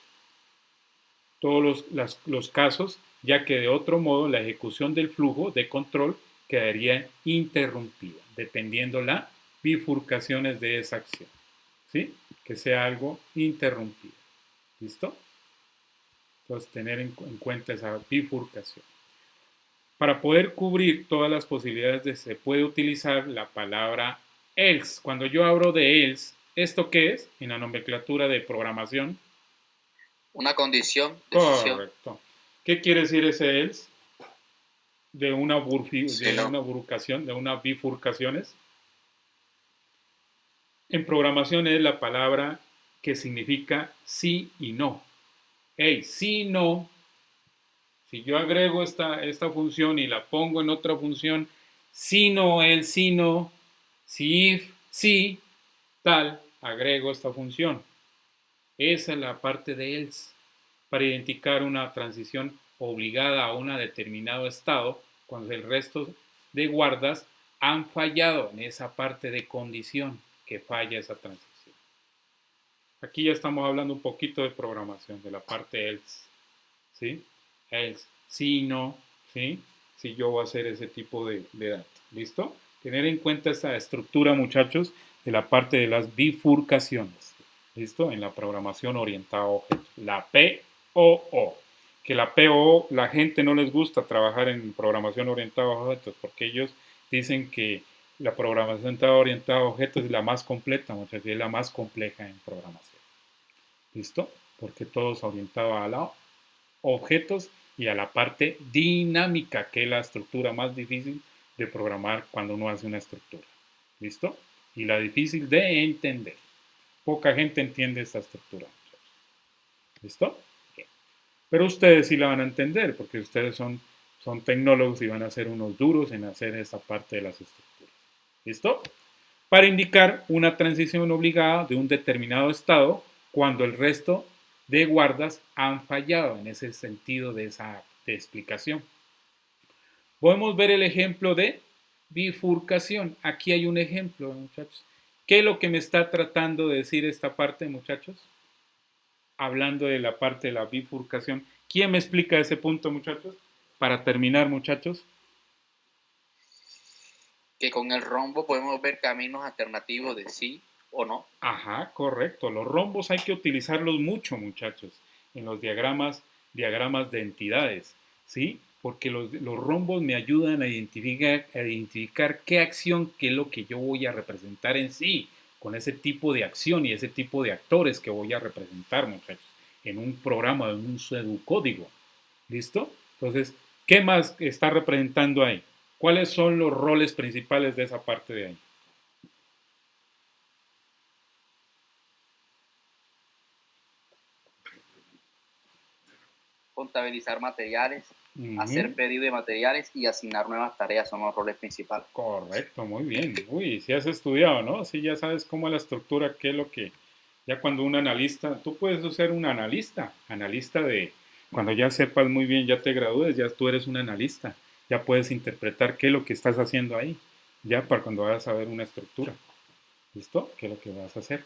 los casos, ya que de otro modo la ejecución del flujo de control quedaría interrumpida, dependiendo las bifurcaciones de esa acción. ¿Sí? Que sea algo interrumpido. ¿Listo? Entonces, tener en cuenta esa bifurcación. Para poder cubrir todas las posibilidades, se puede utilizar la palabra else. Cuando yo hablo de else, ¿esto qué es? En la nomenclatura de programación. Una condición. Decisión. Correcto. ¿Qué quiere decir ese else? De una bifurcación, de una bifurcaciones. En programación es la palabra que significa sí y no. Hey, sí, no. Si yo agrego esta función y la pongo en otra función, si no, si no, si if, si, tal, agrego esta función. Esa es la parte de else, para identificar una transición obligada a un determinado estado cuando el resto de guardas han fallado en esa parte de condición que falla esa transición. Aquí ya estamos hablando un poquito de programación, de la parte else, ¿sí? Else, si no, ¿sí? Si yo voy a hacer ese tipo de datos, ¿listo? Tener en cuenta esta estructura, muchachos, de la parte de las bifurcaciones, ¿listo? En la programación orientada a objetos, la POO. Que la POO, la gente no les gusta trabajar en programación orientada a objetos, porque ellos dicen que la programación orientada a objetos es la más completa, muchachos, y es la más compleja en programación. ¿Listo? Porque todo es orientado a los objetos y a la parte dinámica, que es la estructura más difícil de programar cuando uno hace una estructura. ¿Listo? Y la difícil de entender. Poca gente entiende esta estructura. ¿Listo? Bien. Pero ustedes sí la van a entender, porque ustedes son tecnólogos y van a ser unos duros en hacer esa parte de las estructuras. ¿Listo? Para indicar una transición obligada de un determinado estado cuando el resto de guardas han fallado en ese sentido de esa explicación. Podemos ver el ejemplo de bifurcación. Aquí hay un ejemplo, muchachos. ¿Qué es lo que me está tratando de decir esta parte, muchachos? Hablando de la parte de la bifurcación. ¿Quién me explica ese punto, muchachos? Para terminar, muchachos. Que con el rombo podemos ver caminos alternativos de sí o no. Ajá, correcto. Los rombos hay que utilizarlos mucho, muchachos, en los diagramas de entidades, ¿sí? Porque los rombos me ayudan a identificar qué acción, qué es lo que yo voy a representar en sí, con ese tipo de acción y ese tipo de actores que voy a representar, muchachos, en un programa, en un pseudocódigo. ¿Listo? Entonces, ¿qué más está representando ahí? ¿Cuáles son los roles principales de esa parte de ahí? Contabilizar materiales, hacer pedido de materiales y asignar nuevas tareas son los roles principales. Correcto, muy bien. Uy, si has estudiado, ¿no? Si ya sabes cómo es la estructura, qué es lo que... Ya cuando un analista, tú puedes ser un analista de... Cuando ya sepas muy bien, ya te gradúes, ya tú eres un analista. Ya puedes interpretar qué es lo que estás haciendo ahí. Ya para cuando vas a ver una estructura. ¿Listo? ¿Qué es lo que vas a hacer?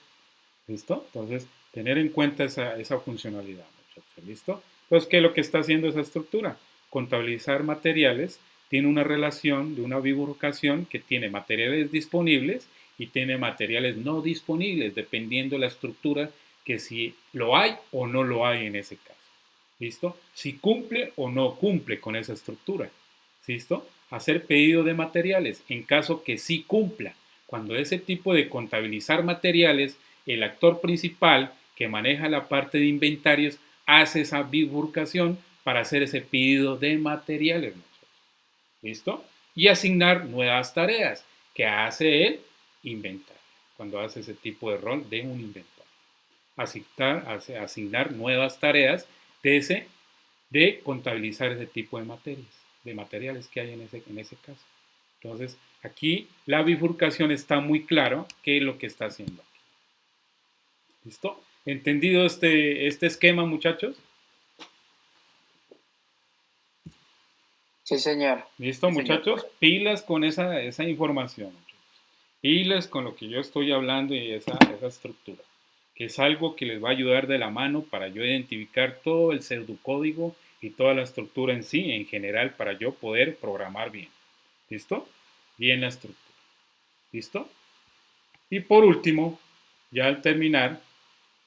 ¿Listo? Entonces, tener en cuenta esa funcionalidad, muchachos. ¿Listo? Entonces, ¿qué es lo que está haciendo esa estructura? Contabilizar materiales tiene una relación de una bifurcación que tiene materiales disponibles y tiene materiales no disponibles, dependiendo de la estructura, que si lo hay o no lo hay en ese caso. ¿Listo? Si cumple o no cumple con esa estructura. ¿Listo? Hacer pedido de materiales en caso que sí cumpla. Cuando ese tipo de contabilizar materiales, el actor principal que maneja la parte de inventarios hace esa bifurcación para hacer ese pedido de materiales. ¿Listo? Y asignar nuevas tareas que hace el inventario, cuando hace ese tipo de rol de un inventario. Asignar nuevas tareas de contabilizar ese tipo de materiales que hay en ese caso. Entonces, aquí la bifurcación está muy claro qué es lo que está haciendo aquí. ¿Listo? ¿Entendido este esquema, muchachos? Sí, señor. ¿Listo, sí, muchachos? Señor. Pilas con esa información. Muchachos. Pilas con lo que yo estoy hablando y esa estructura. Que es algo que les va a ayudar de la mano para yo identificar todo el pseudocódigo y toda la estructura en sí, en general, para yo poder programar bien. ¿Listo? Bien la estructura. ¿Listo? Y por último, ya al terminar,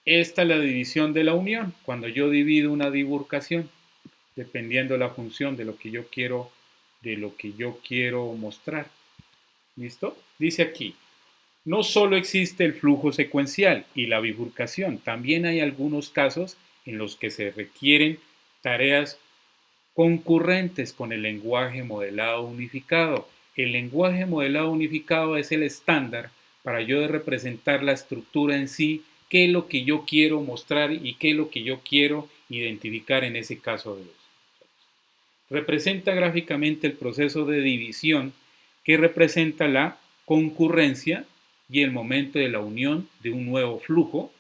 esta es la división de la unión, cuando yo divido una bifurcación, dependiendo de la función de lo que yo quiero de lo que yo quiero mostrar. ¿Listo? Dice aquí, no solo existe el flujo secuencial y la bifurcación, también hay algunos casos en los que se requieren tareas concurrentes con el lenguaje modelado unificado. El lenguaje modelado unificado es el estándar para yo representar la estructura en sí, qué es lo que yo quiero mostrar y qué es lo que yo quiero identificar en ese caso de los. Representa gráficamente el proceso de división que representa la concurrencia y el momento de la unión de un nuevo flujo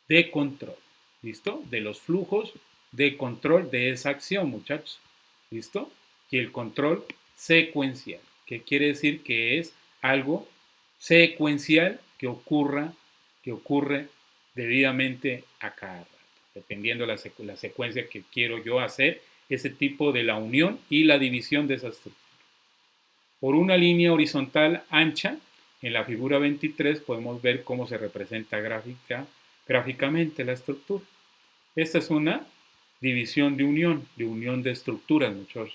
de control. ¿Listo? De los flujos de control de esa acción, muchachos. ¿Listo? Y el control secuencial, que quiere decir que es algo secuencial que ocurre debidamente a cada rato, dependiendo de la secuencia que quiero yo hacer, ese tipo de la unión y la división de esa estructura. Por una línea horizontal ancha, en la figura 23 podemos ver cómo se representa gráficamente la estructura. Esta es una división de unión de estructuras,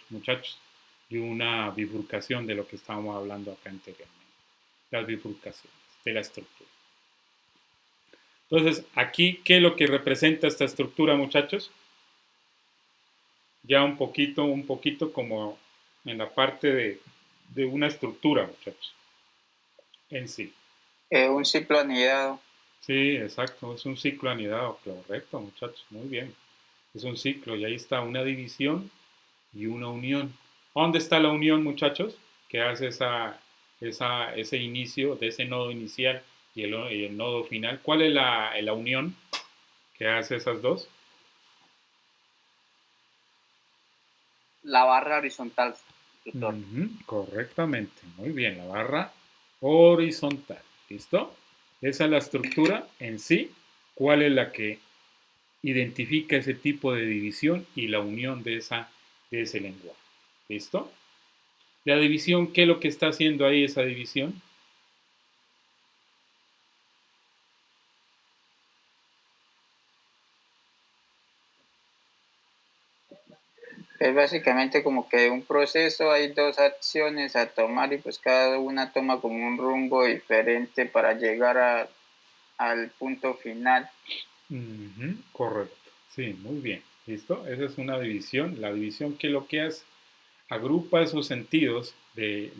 muchachos, de una bifurcación de lo que estábamos hablando acá anteriormente, las bifurcaciones de la estructura. Entonces, aquí, ¿qué es lo que representa esta estructura, muchachos? Ya un poquito como en la parte de una estructura, muchachos, en sí. Un ciclo anidado. Sí, exacto, es un ciclo anidado, correcto, muchachos, muy bien. Es un ciclo y ahí está una división y una unión. ¿Dónde está la unión, muchachos? Que hace ese inicio de ese nodo inicial y el nodo final. ¿Cuál es la unión que hace esas dos? La barra horizontal. Correctamente, muy bien, la barra horizontal. ¿Listo? Esa es la estructura en sí. ¿Cuál es la que identifica ese tipo de división y la unión de ese lenguaje? ¿Listo? La división, ¿qué es lo que está haciendo ahí esa división? Es básicamente como que un proceso, hay dos acciones a tomar y pues cada una toma como un rumbo diferente para llegar al punto final. Correcto, sí, muy bien. ¿Listo? Esa es una división. La división, ¿qué es lo que hace? Agrupa esos sentidos de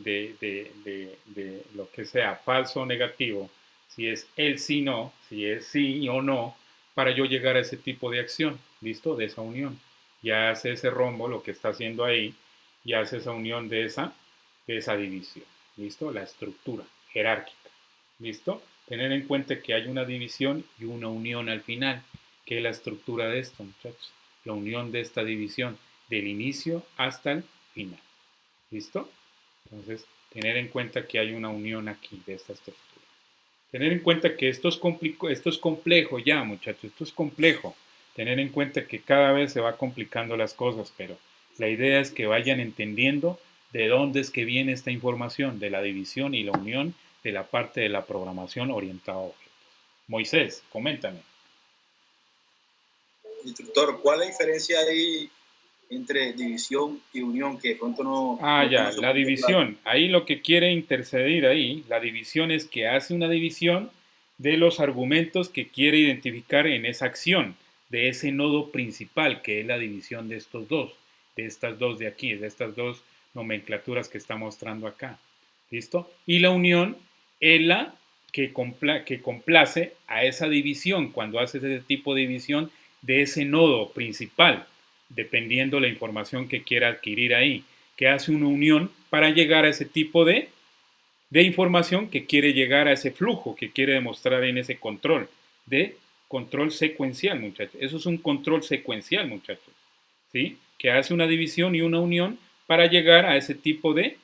lo que sea falso o negativo, si es el sí, no, si es sí o no, para yo llegar a ese tipo de acción, ¿listo? De esa unión. Ya hace ese rombo, lo que está haciendo ahí, y hace esa unión de esa división, ¿listo? La estructura jerárquica, ¿listo? Tener en cuenta que hay una división y una unión al final, que es la estructura de esto, muchachos. La unión de esta división, del inicio hasta el final. ¿Listo? Entonces, tener en cuenta que hay una unión aquí de esta estructura. Tener en cuenta que esto es complejo ya, muchachos, esto es complejo. Tener en cuenta que cada vez se va complicando las cosas, pero la idea es que vayan entendiendo de dónde es que viene esta información, de la división y la unión de la parte de la programación orientada a objetos. Moisés, coméntame. Instructor, ¿cuál es la diferencia ahí entre división y unión? Que de pronto no... Ya, la división. Ahí lo que quiere interceder ahí, la división es que hace una división de los argumentos que quiere identificar en esa acción, de ese nodo principal, que es la división de estos dos, de estas dos de aquí, de estas dos nomenclaturas que está mostrando acá. ¿Listo? Y la unión es la que complace a esa división, cuando haces ese tipo de división de ese nodo principal, dependiendo la información que quiera adquirir ahí, que hace una unión para llegar a ese tipo de información que quiere llegar a ese flujo, que quiere demostrar en ese control secuencial, muchachos. Eso es un control secuencial, muchachos, ¿sí? Que hace una división y una unión para llegar a ese tipo de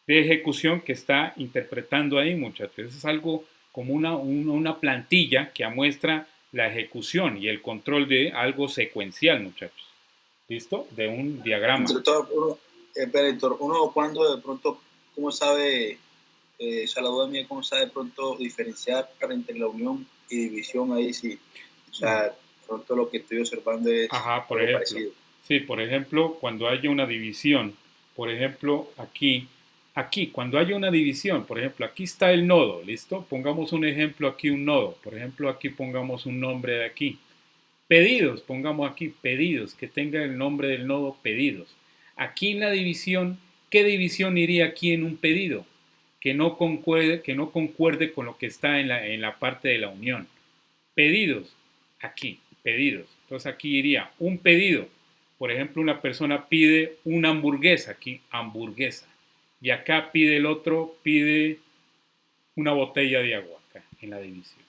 ejecución que está interpretando ahí, muchachos. Eso es algo como una plantilla que muestra la ejecución y el control de algo secuencial, muchachos. ¿Listo? De un diagrama. Uno cuando de pronto, ¿cómo sabe, esa la duda mía, cómo sabe de pronto diferenciar entre la unión y división ahí? Sí, o sea, de pronto lo que estoy observando es por ejemplo, parecido. Sí, por ejemplo, cuando haya una división por ejemplo, aquí, cuando haya una división, por ejemplo, aquí está el nodo, ¿listo? Pongamos un ejemplo aquí, un nodo. Por ejemplo, aquí pongamos un nombre de aquí. Pedidos, pongamos aquí pedidos, que tenga el nombre del nodo pedidos. Aquí en la división, ¿qué división iría aquí en un pedido? Que no concuerde con lo que está en la parte de la unión. Pedidos, aquí, pedidos. Entonces aquí iría un pedido. Por ejemplo, una persona pide una hamburguesa, aquí hamburguesa. Y acá pide el otro, pide una botella de agua, acá en la división.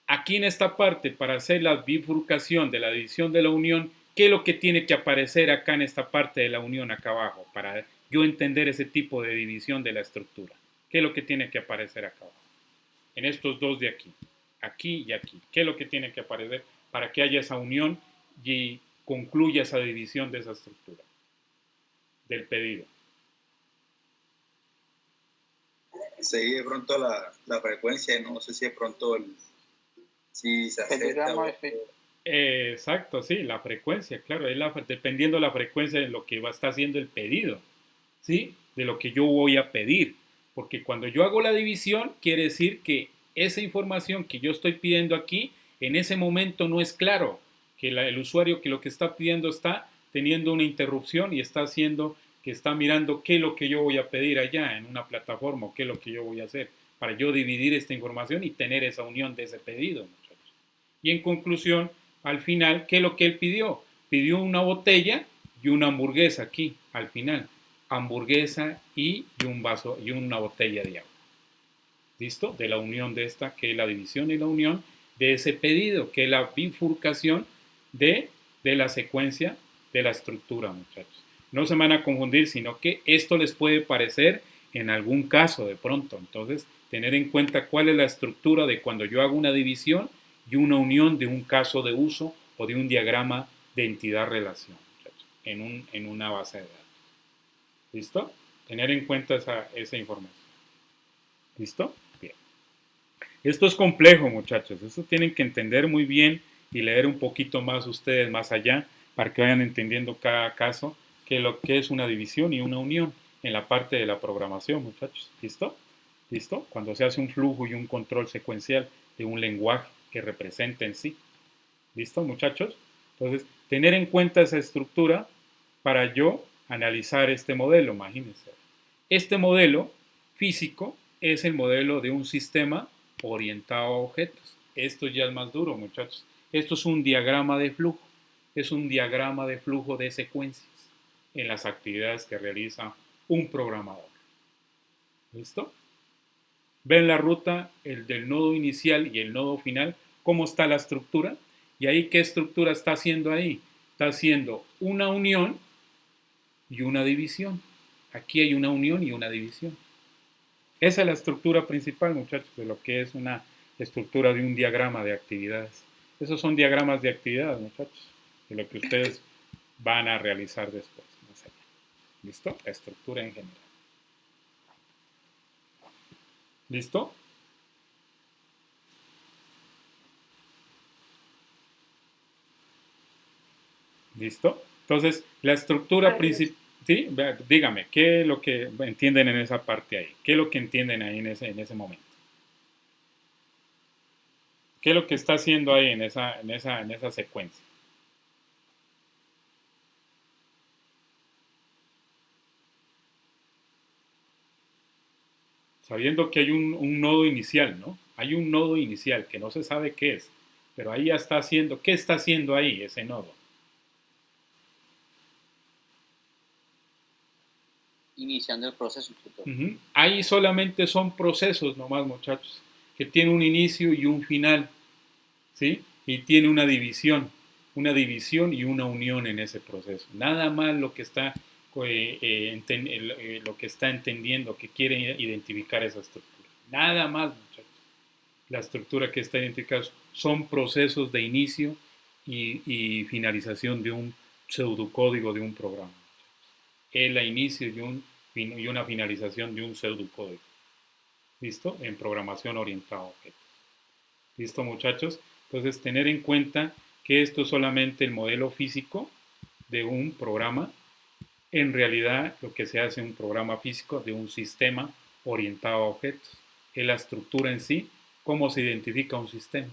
Aquí en esta parte, para hacer la bifurcación de la división de la unión, ¿qué es lo que tiene que aparecer acá en esta parte de la unión, acá abajo? Para yo entender ese tipo de división de la estructura. ¿Qué es lo que tiene que aparecer acá abajo? En estos dos de aquí. Aquí y aquí. ¿Qué es lo que tiene que aparecer para que haya esa unión y concluya esa división de esa estructura? Del pedido. Seguir de pronto la frecuencia, no sé si de pronto si se acepta. Exacto, sí, la frecuencia, claro, es dependiendo de la frecuencia de lo que está haciendo el pedido, ¿sí? De lo que yo voy a pedir. Porque cuando yo hago la división, quiere decir que esa información que yo estoy pidiendo aquí, en ese momento no es claro, que el usuario que lo que está pidiendo está teniendo una interrupción y está haciendo que está mirando qué es lo que yo voy a pedir allá en una plataforma o qué es lo que yo voy a hacer para yo dividir esta información y tener esa unión de ese pedido, muchachos. Y en conclusión, al final, ¿qué es lo que él pidió? Pidió una botella y una hamburguesa aquí, al final. Hamburguesa y un vaso y una botella de agua. ¿Listo? De la unión de esta, que es la división y la unión de ese pedido, que es la bifurcación de la secuencia de la estructura, muchachos. No se van a confundir, sino que esto les puede parecer en algún caso de pronto. Entonces, tener en cuenta cuál es la estructura de cuando yo hago una división y una unión de un caso de uso o de un diagrama de entidad-relación, muchachos, en una base de datos. ¿Listo? Tener en cuenta esa información. ¿Listo? Bien. Esto es complejo, muchachos. Esto tienen que entender muy bien y leer un poquito más ustedes más allá para que vayan entendiendo cada caso que lo que es una división y una unión en la parte de la programación, muchachos. ¿Listo? ¿Listo? Cuando se hace un flujo y un control secuencial de un lenguaje que representa en sí. ¿Listo, muchachos? Entonces, tener en cuenta esa estructura para yo analizar este modelo, imagínense. Este modelo físico es el modelo de un sistema orientado a objetos. Esto ya es más duro, muchachos. Esto es un diagrama de flujo. Es un diagrama de flujo de secuencias en las actividades que realiza un programador. ¿Listo? Ven la ruta, el del nodo inicial y el nodo final, cómo está la estructura. Y ahí, ¿qué estructura está haciendo ahí? Está haciendo una unión y una división. Aquí hay una unión y una división. Esa es la estructura principal, muchachos, de lo que es una estructura de un diagrama de actividades. Esos son diagramas de actividades, muchachos, de lo que ustedes van a realizar después. Más allá. ¿Listo? La estructura en general. ¿Listo? ¿Listo? Entonces, la estructura principal, ¿sí? Dígame, ¿qué es lo que entienden en esa parte ahí? ¿Qué es lo que entienden ahí en ese momento? ¿Qué es lo que está haciendo ahí en esa secuencia? Sabiendo que hay un nodo inicial, ¿no? Hay un nodo inicial que no se sabe qué es, pero ahí ya está haciendo, ¿qué está haciendo ahí ese nodo? Iniciando el proceso. Ahí solamente son procesos nomás, muchachos, que tienen un inicio y un final, ¿sí? Y tiene una división y una unión en ese proceso. Nada más lo que está entendiendo, que quiere identificar esa estructura. Nada más, muchachos. La estructura que está identificada son procesos de inicio y finalización de un pseudocódigo de un programa. Es la inicio y una finalización de un pseudocódigo. ¿Listo? En programación orientada a objetos. ¿Listo, muchachos? Entonces, tener en cuenta que esto es solamente el modelo físico de un programa en realidad lo que se hace en un programa físico de un sistema orientado a objetos. Es la estructura en sí, cómo se identifica un sistema.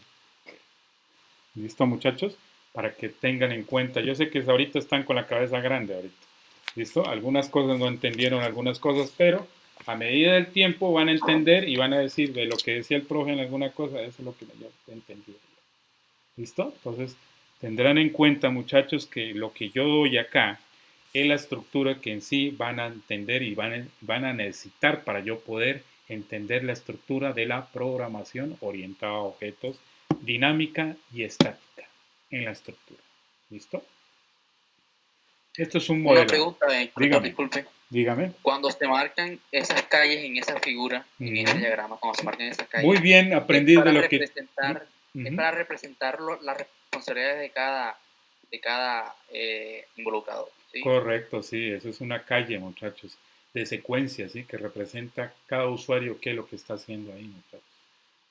¿Listo, muchachos? Para que tengan en cuenta. Yo sé que ahorita están con la cabeza grande ahorita. ¿Listo? Algunas cosas no entendieron algunas cosas, pero a medida del tiempo van a entender y van a decir de lo que decía el profe en alguna cosa, eso es lo que yo entendí. ¿Listo? Entonces, tendrán en cuenta, muchachos, que lo que yo doy acá es la estructura que en sí van a entender y van a necesitar para yo poder entender la estructura de la programación orientada a objetos, dinámica y estática en la estructura. ¿Listo? Esto es un modelo. Una pregunta, dígame, disculpe. Dígame. Cuando se marcan esas calles en esa figura, en ese diagrama, cuando se marcan esas calles. Muy bien, aprendí de lo que... Es para representar las responsabilidades de cada involucrado. ¿Sí? Correcto, sí, eso es una calle, muchachos, de secuencia, ¿sí? Que representa cada usuario qué es lo que está haciendo ahí, muchachos.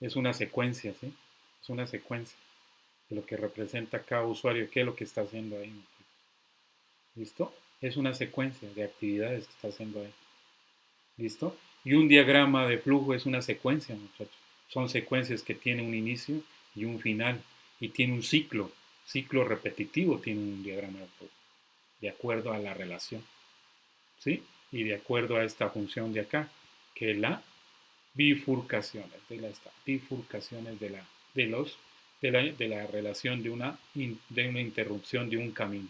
Es una secuencia, ¿sí? Es una secuencia de lo que representa cada usuario qué es lo que está haciendo ahí, muchachos. ¿Listo? Es una secuencia de actividades que está haciendo ahí. ¿Listo? Y un diagrama de flujo es una secuencia, muchachos. Son secuencias que tienen un inicio y un final. Y tiene un ciclo repetitivo, tiene un diagrama de flujo. De acuerdo a la relación. ¿Sí? Y de acuerdo a esta función de acá, que es la bifurcaciones, bifurcaciones de la relación de una interrupción de un camino.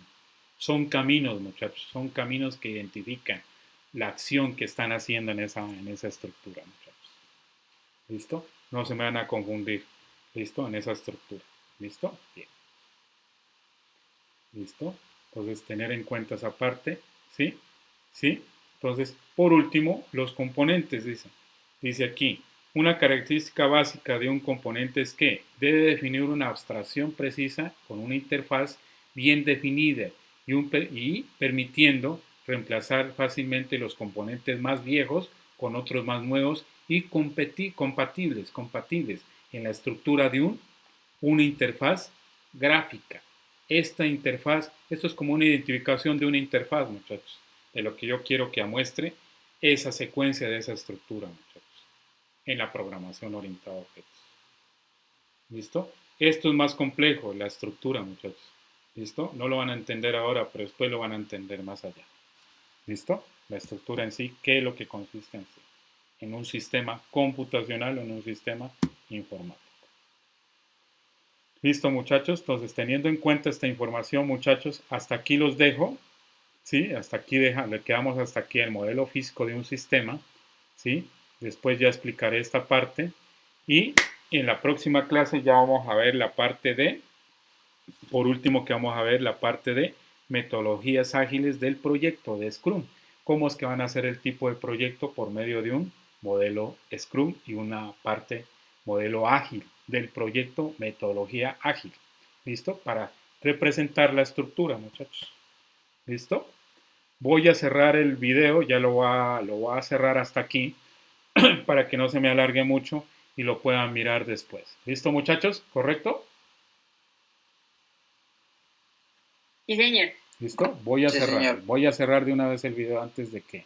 Son caminos, muchachos, son caminos que identifican la acción que están haciendo en esa estructura, muchachos. ¿Listo? No se me van a confundir. ¿Listo? En esa estructura. ¿Listo? Bien. ¿Listo? Entonces, tener en cuenta esa parte. ¿Sí? ¿Sí? Entonces, por último, los componentes, dice aquí. Una característica básica de un componente es que debe definir una abstracción precisa con una interfaz bien definida y permitiendo reemplazar fácilmente los componentes más viejos con otros más nuevos y compatibles en la estructura de una interfaz gráfica. Esto es como una identificación de una interfaz, muchachos, de lo que yo quiero que muestre esa secuencia de esa estructura, muchachos, en la programación orientada a objetos. ¿Listo? Esto es más complejo, la estructura, muchachos. ¿Listo? No lo van a entender ahora, pero después lo van a entender más allá. ¿Listo? La estructura en sí, ¿qué es lo que consiste en sí? En un sistema computacional o en un sistema informático. ¿Listo, muchachos? Entonces, teniendo en cuenta esta información, muchachos, hasta aquí los dejo. ¿Sí? Hasta aquí le quedamos hasta aquí el modelo físico de un sistema. ¿Sí? Después ya explicaré esta parte. Y en la próxima clase ya vamos a ver la parte de... Por último, que vamos a ver la parte de metodologías ágiles del proyecto de Scrum. Cómo es que van a hacer el tipo de proyecto por medio de un modelo Scrum y una parte modelo ágil del proyecto, metodología ágil. ¿Listo? Para representar la estructura, muchachos. ¿Listo? Voy a cerrar el video, ya lo voy a cerrar hasta aquí para que no se me alargue mucho y lo puedan mirar después. ¿Listo, muchachos? ¿Correcto? Sí, señor. ¿Listo? Voy a cerrar de una vez el video antes de que